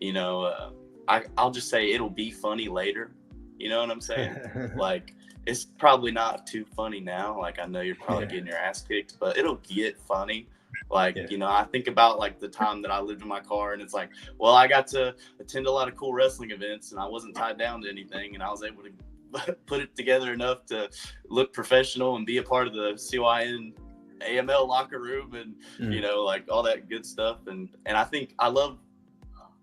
you know, I'll just say it'll be funny later. You know what I'm saying? Like, it's probably not too funny now. Like, I know you're probably getting your ass kicked, but it'll get funny. Like, you know, I think about like the time that I lived in my car, and it's like, well, I got to attend a lot of cool wrestling events and I wasn't tied down to anything, and I was able to put it together enough to look professional and be a part of the CYN AML locker room and, you know, like all that good stuff. And I think I love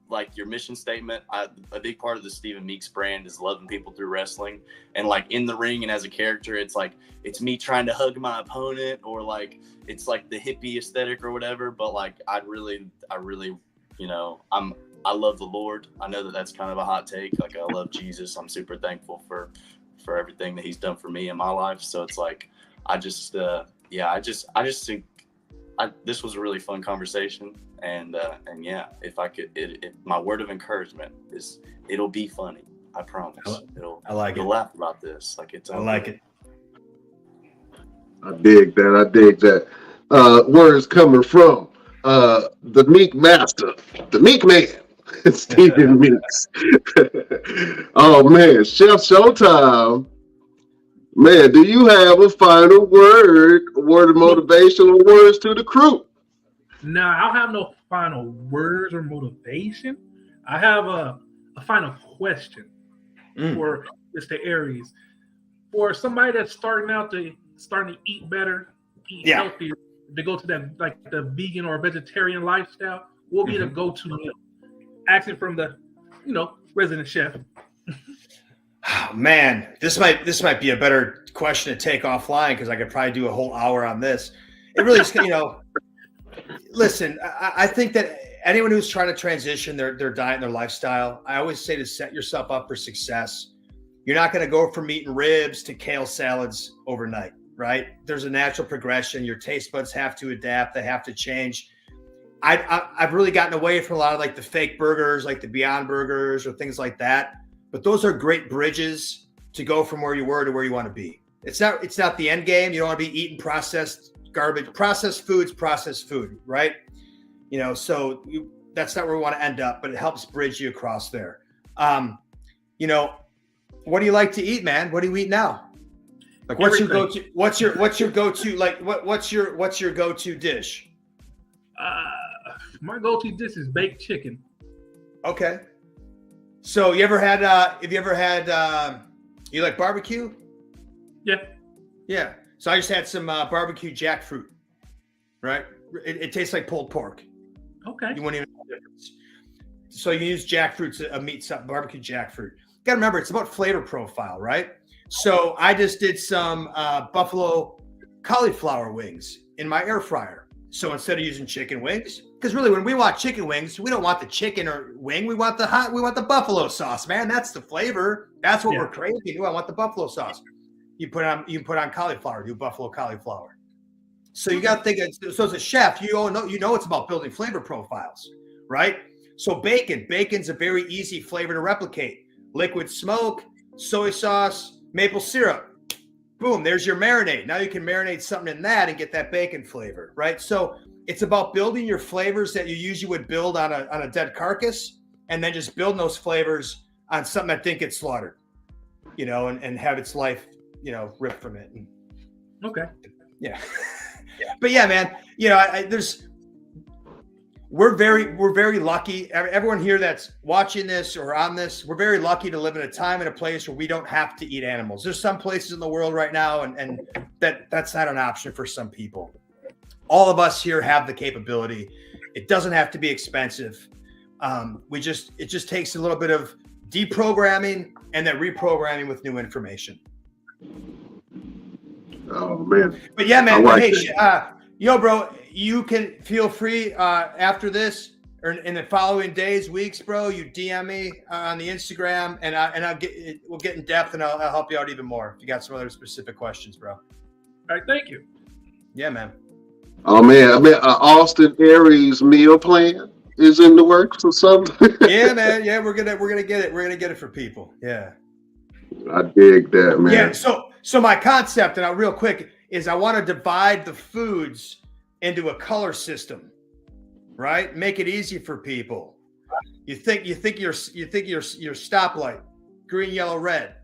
like your mission statement. A big part of the Stephen Meeks brand is loving people through wrestling, and like in the ring and as a character, it's like it's me trying to hug my opponent, or like it's like the hippie aesthetic or whatever. But like I really, you know, I love the Lord. I know that that's kind of a hot take. Like I love Jesus. I'm super thankful for everything that He's done for me in my life. So it's like I just think this was a really fun conversation. And yeah, if I could, my word of encouragement is it'll be funny. I promise. You'll laugh about this. Like it's. I like it. I dig that. Words coming from the Meek Master, the Meek Man, Stephen Meeks. Oh man, Chef Showtime. Man, do you have a final word of motivation, or words to the crew? Now, I don't have no final words or motivation. I have a final question for Mr. Aries. For somebody that's starting to eat better, eat healthier, to go to that like the vegan or vegetarian lifestyle, will be the go-to meal. Asking from the, resident chef. Oh, man, this might be a better question to take offline because I could probably do a whole hour on this. It really is, listen, I think that anyone who's trying to transition their diet and their lifestyle, I always say to set yourself up for success. You're not going to go from eating ribs to kale salads overnight, right? There's a natural progression. Your taste buds have to adapt. They have to change. I've really gotten away from a lot of like the fake burgers, like the Beyond Burgers or things like that. But those are great bridges to go from where you were to where you want to be. It's not the end game. You don't want to be eating processed garbage. Processed food, right? So that's not where we want to end up, but it helps bridge you across there. What do you like to eat, man? What do you eat now? Like, what's your go-to? What's your go-to? Like, what's your go-to dish? My go-to dish is baked chicken. Okay. So you ever had? You like barbecue? Yeah. Yeah. So I just had some barbecue jackfruit. Right. It tastes like pulled pork. Okay. You wouldn't even know the difference. So you use jackfruit, barbecue jackfruit. Got to remember, it's about flavor profile, right? So I just did some buffalo cauliflower wings in my air fryer. So instead of using chicken wings, because really when we want chicken wings, we don't want the chicken or wing. We want the buffalo sauce, man. That's the flavor. That's what we're craving. I want the buffalo sauce. You can put on cauliflower, do buffalo cauliflower. So you got to think. So as a chef, you know it's about building flavor profiles, right? So bacon's a very easy flavor to replicate. Liquid smoke, soy sauce, maple syrup. Boom, there's your marinade. Now you can marinate something in that and get that bacon flavor, right? So it's about building your flavors that you usually would build on a dead carcass, and then just building those flavors on something that didn't get slaughtered, and have its life, ripped from it. Okay. Yeah. But yeah, man, we're very lucky. Everyone here that's watching this or on this, we're very lucky to live in a time and a place where we don't have to eat animals. There's some places in the world right now, and that's not an option for some people. All of us here have the capability. It doesn't have to be expensive. It just takes a little bit of deprogramming and then reprogramming with new information. Oh man! But yeah, man. Hey, bro, you can feel free after this or in the following days, weeks, bro. You DM me on the Instagram, and we'll get in depth, and I'll help you out even more if you got some other specific questions, bro. All right, thank you. Yeah, man. Oh man, Austin Aries meal plan is in the works or something. Yeah, man. Yeah, we're gonna get it. We're gonna get it for people. Yeah. I dig that, man. Yeah. So my concept, and real quick, is I want to divide the foods into a color system, right? Make it easy for people. You think your stoplight, green, yellow, red,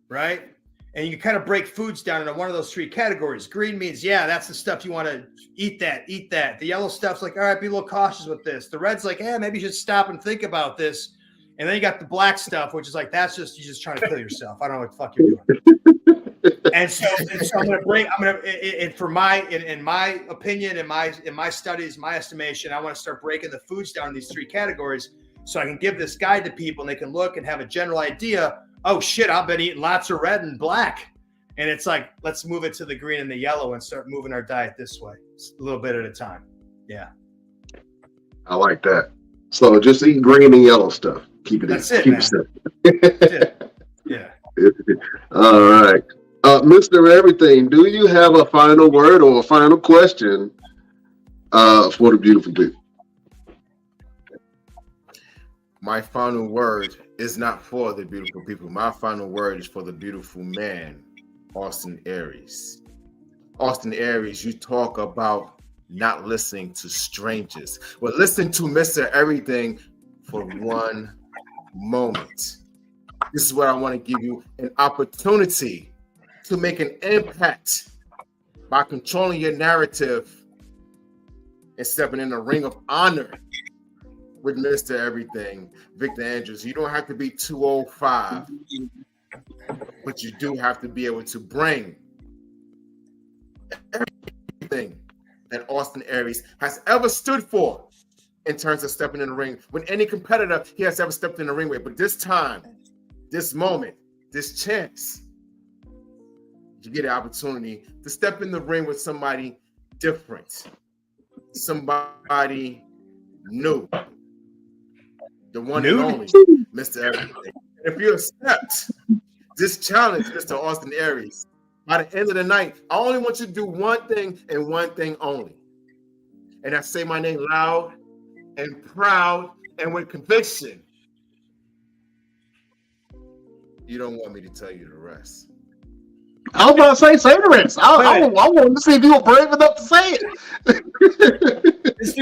right? And you kind of break foods down into one of those three categories. Green means, that's the stuff you want to eat that. The yellow stuff's like, all right, be a little cautious with this. The red's like, maybe you should stop and think about this. And then you got the black stuff, which is like, you're just trying to kill yourself. I don't know what the fuck you're doing. And so I'm in my opinion, in my studies, my estimation, I want to start breaking the foods down in these three categories so I can give this guide to people and they can look and have a general idea. Oh shit, I've been eating lots of red and black. And it's like, let's move it to the green and the yellow and start moving our diet this way. A little bit at a time. Yeah. I like that. So just eat green and yellow stuff. Keep it simple. Yeah. All right. Mr. Everything, do you have a final word or a final question for the beautiful people? My final word is not for the beautiful people. My final word is for the beautiful man, Austin Aries. Austin Aries, you talk about not listening to strangers. Well, listen to Mr. Everything for one moment. This is where I want to give you an opportunity to make an impact by controlling your narrative and stepping in the ring of honor with Mr. Everything, Victor Andrews. You don't have to be 205, but you do have to be able to bring everything that Austin Aries has ever stood for in terms of stepping in the ring with any competitor he has ever stepped in the ring with. But this time, this moment, this chance, you get an opportunity to step in the ring with somebody different, somebody new, the one and only Mr. Everything. If you accept this challenge, Mr. Austin Aries, by the end of the night, I only want you to do one thing and one thing only. And I say my name loud and proud and with conviction. You don't want me to tell you the rest. I was about to say the rest. I wanted to see if you were brave enough to say it. This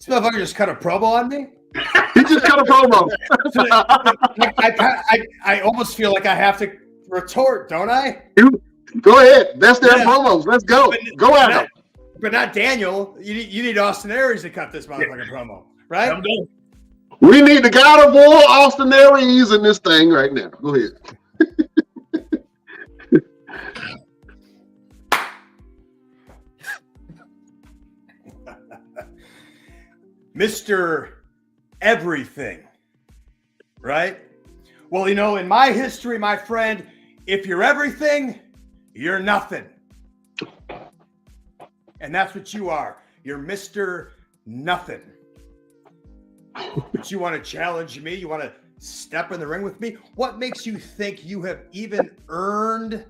motherfucker just cut a promo on me? He just cut a promo. I almost feel like I have to retort, don't I? Go ahead. That's their promos. Let's go. Go at it. But not Daniel. You need Austin Aries to cut this motherfucking promo, right? We need the God of War, Austin Aries, in this thing right now. Go ahead. Mr. Everything, right? Well, you know, in my history, my friend, if you're everything, you're nothing. And that's what you are. You're Mr. Nothing. But you want to challenge me? You want to step in the ring with me? What makes you think you have even earned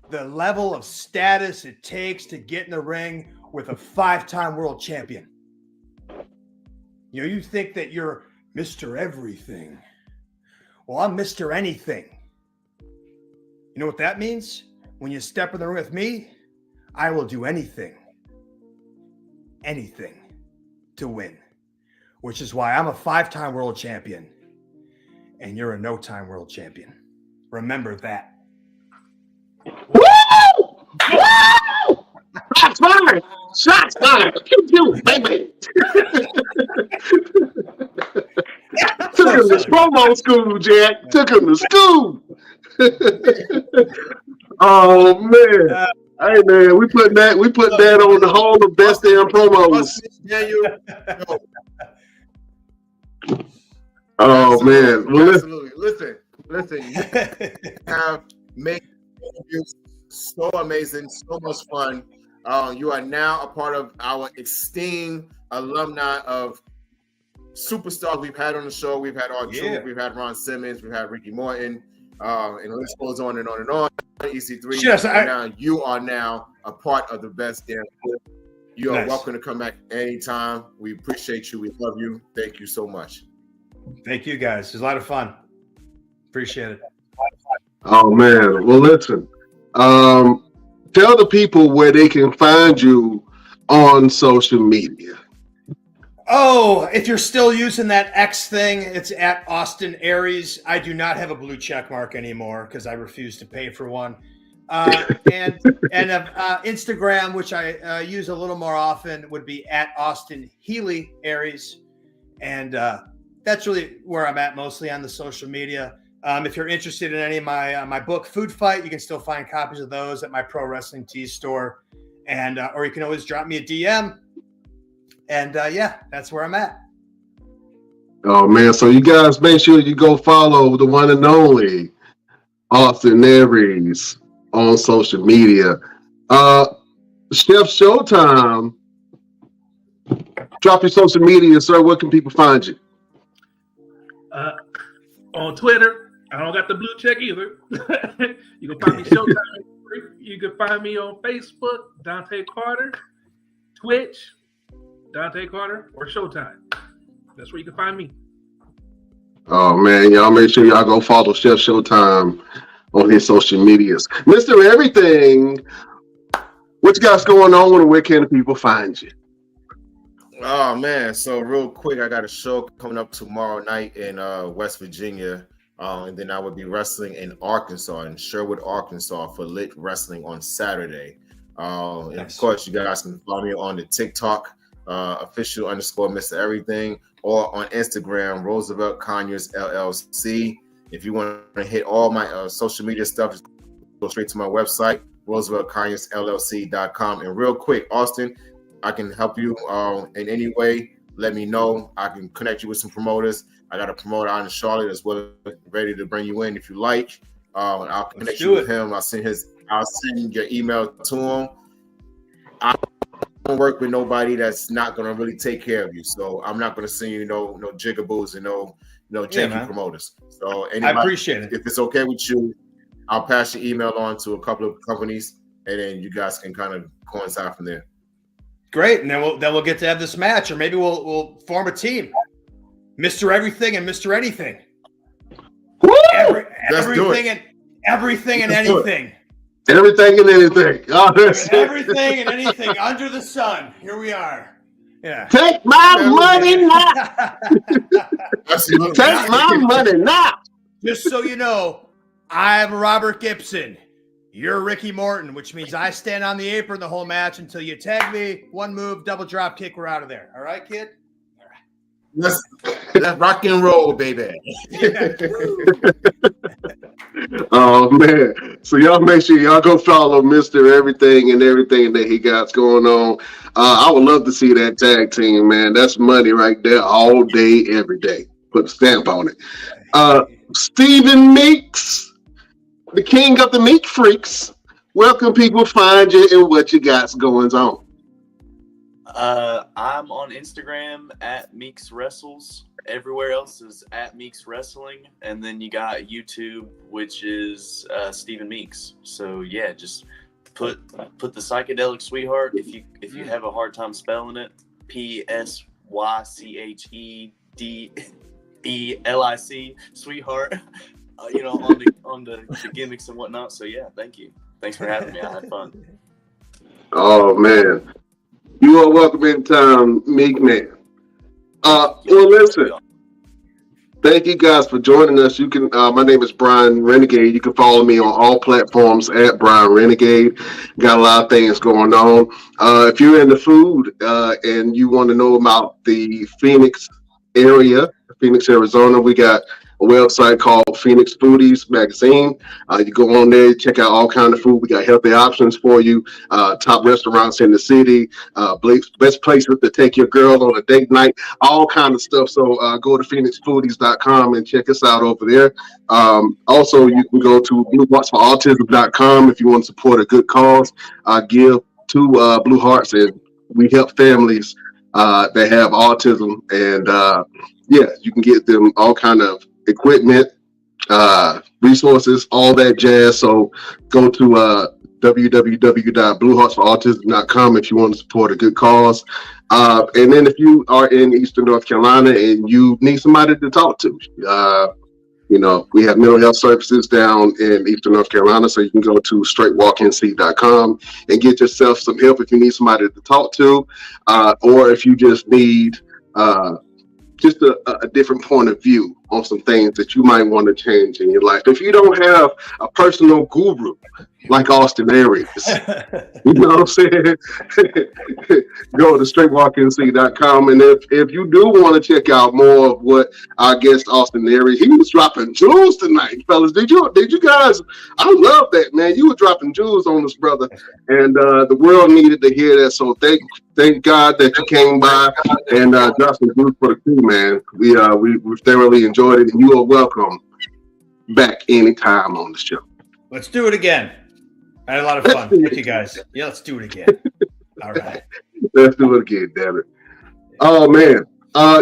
the level of status it takes to get in the ring with a 5-time world champion? You know, you think that you're Mr. Everything. Well, I'm Mr. Anything. You know what that means? When you step in the ring with me, I will do anything to win, which is why I'm a 5-time world champion and you're a no-time world champion. Remember that. Woo! Woo! Shots fired! Shots fired! Pew, baby! Took him to promo school, Jack. Took him to school. Oh man. Hey man, we put that on the Hall of Best Damn Promos. Oh man. Well, absolutely. Listen. You have made interviews so amazing, so much fun. You are now a part of our esteemed alumni of superstars we've had on the show. We've had R-Truth, we've had Ron Simmons, we've had Ricky Morton, and the list goes on and on and on. EC3. Yes, now you are now a part of the Best Damn Clip. You are welcome to come back anytime. We appreciate you. We love you. Thank you so much. Thank you, guys. It was a lot of fun. Appreciate it. oh man. Well, listen. Tell the people where they can find you on social media. Oh, if you're still using that X thing, it's at Austin Aries. I do not have a blue check mark anymore because I refuse to pay for one. And Instagram, which I use a little more often, would be at Austin Healy Aries. And that's really where I'm at mostly on the social media. If you're interested in any of my book, Food Fight, you can still find copies of those at my Pro Wrestling Tees store. And or you can always drop me a DM. And that's where I'm at. Oh man, so you guys make sure you go follow the one and only Austin Aries on social media. Chef Showtime, drop your social media, sir. Where can people find you? On Twitter, I don't got the blue check either. You can find me Showtime. You can find me on Facebook, Dante Carter, Twitch, Dante Carter, or Showtime. That's where you can find me. Oh man, y'all make sure y'all go follow Chef Showtime on his social medias. Mr. Everything, what you guys going on and where can people find you? Oh man, so real quick, I got a show coming up tomorrow night in West Virginia. And then I would be wrestling in Arkansas, in Sherwood, Arkansas, for Lit Wrestling on Saturday. And of course, you guys can follow me on the TikTok, official _ Mr. Everything, or on Instagram, Roosevelt Conyers LLC. If you want to hit all my social media stuff, just go straight to my website, RooseveltConyers.LLC.com. And real quick, Austin, I can help you in any way. Let me know. I can connect you with some promoters. I got a promoter out in Charlotte as well, ready to bring you in if you like. I'll connect you with him. I'll send your email to him. I don't work with nobody that's not gonna really take care of you. So I'm not gonna send you no jigaboos and no janky promoters. So anybody, I appreciate it. If it's okay with you, I'll pass your email on to a couple of companies, and then you guys can kind of coincide from there. Great, and then we'll get to have this match, or maybe we'll form a team, Mr. Everything and Mr. Anything. Everything and anything. Everything and anything. Oh, everything and anything under the sun. Here we are. Yeah. Take my money now. Take my money now. Just so you know, I'm Robert Gibson. You're Ricky Morton, which means I stand on the apron the whole match until you tag me. One move, double drop kick, we're out of there. All right, kid? All right. Let's rock and roll, baby. Oh, man. So y'all make sure y'all go follow Mr. Everything and everything that he got going on. I would love to see that tag team, man. That's money right there all day, every day. Put a stamp on it. Stephen Meeks, the king of the meat freaks. Where can people find you and what you got going on? I'm on Instagram at Meeks Wrestles. Everywhere else is at Meeks Wrestling. And then you got YouTube, which is Stephen Meeks. So yeah, just put the psychedelic sweetheart. If you have a hard time spelling it, PSYCHEDELIC sweetheart. On the gimmicks and whatnot. So yeah, thank you. Thanks for having me. I had fun. Oh man, you are welcome anytime, Meek Man. Well, listen. Thank you guys for joining us. You can. My name is Brian Renegade. You can follow me on all platforms at Brian Renegade. Got a lot of things going on. If you're into food and you want to know about the Phoenix area, Phoenix, Arizona, we got a website called Phoenix Foodies Magazine. You go on there, check out all kind of food. We got healthy options for you. Top restaurants in the city, best places to take your girl on a date night, all kind of stuff. So go to phoenixfoodies.com and check us out over there. Also, you can go to blueheartsforautism.com if you want to support a good cause. Give to Blue Hearts, and we help families that have autism, and yeah, you can get them all kind of equipment, resources, all that jazz. So go to www.blueheartsforautism.com if you want to support a good cause. And then if you are in Eastern North Carolina and you need somebody to talk to, we have mental health services down in Eastern North Carolina, so you can go to straightwalknc.com and get yourself some help if you need somebody to talk to, or if you just need just a different point of view on some things that you might want to change in your life. If you don't have a personal guru like Austin Aries, you know what I'm saying? Go to straightwalknc.com. And if you do want to check out more of what our guest Austin Aries, he was dropping jewels tonight, fellas. Did you guys? I love that, man. You were dropping jewels on us, brother, and the world needed to hear that. So thank God that you came by and dropped some jewels for the crew, man. We thoroughly enjoyed it, and you are welcome back anytime on the show. Let's do it again. I had a lot of fun. Thank you, guys. Yeah, let's do it again. All right. Let's do it again, damn it. Oh, man.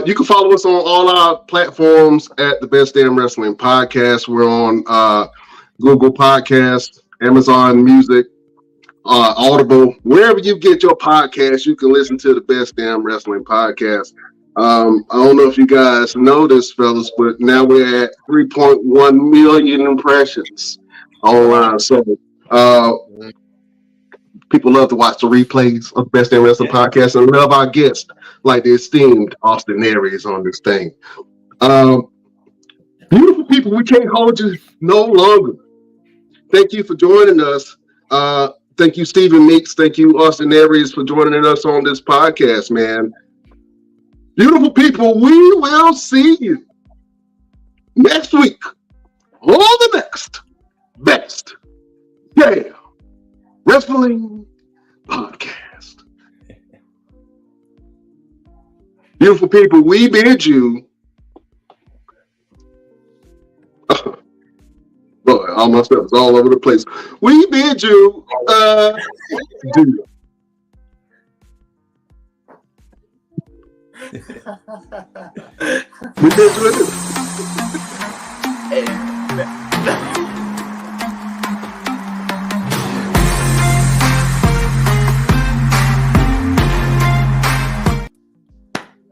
You can follow us on all our platforms at the Best Damn Wrestling Podcast. We're on Google Podcasts, Amazon Music, Audible. Wherever you get your podcast, you can listen to the Best Damn Wrestling Podcast. I don't know if you guys know this, fellas, but now we're at 3.1 million impressions online. So People love to watch the replays of Best Damn Wrestling Podcast and love our guests like the esteemed Austin Aries on this thing. Beautiful people, we can't hold you no longer. Thank you for joining us. Thank you, Stephen Meeks. Thank you, Austin Aries, for joining us on this podcast, man. Beautiful people, we will see you next week on the next Best Damn Wrestling Podcast. Beautiful people, we bid you. Boy, all my stuff is all over the place. We bid you do. We bid you. Hey,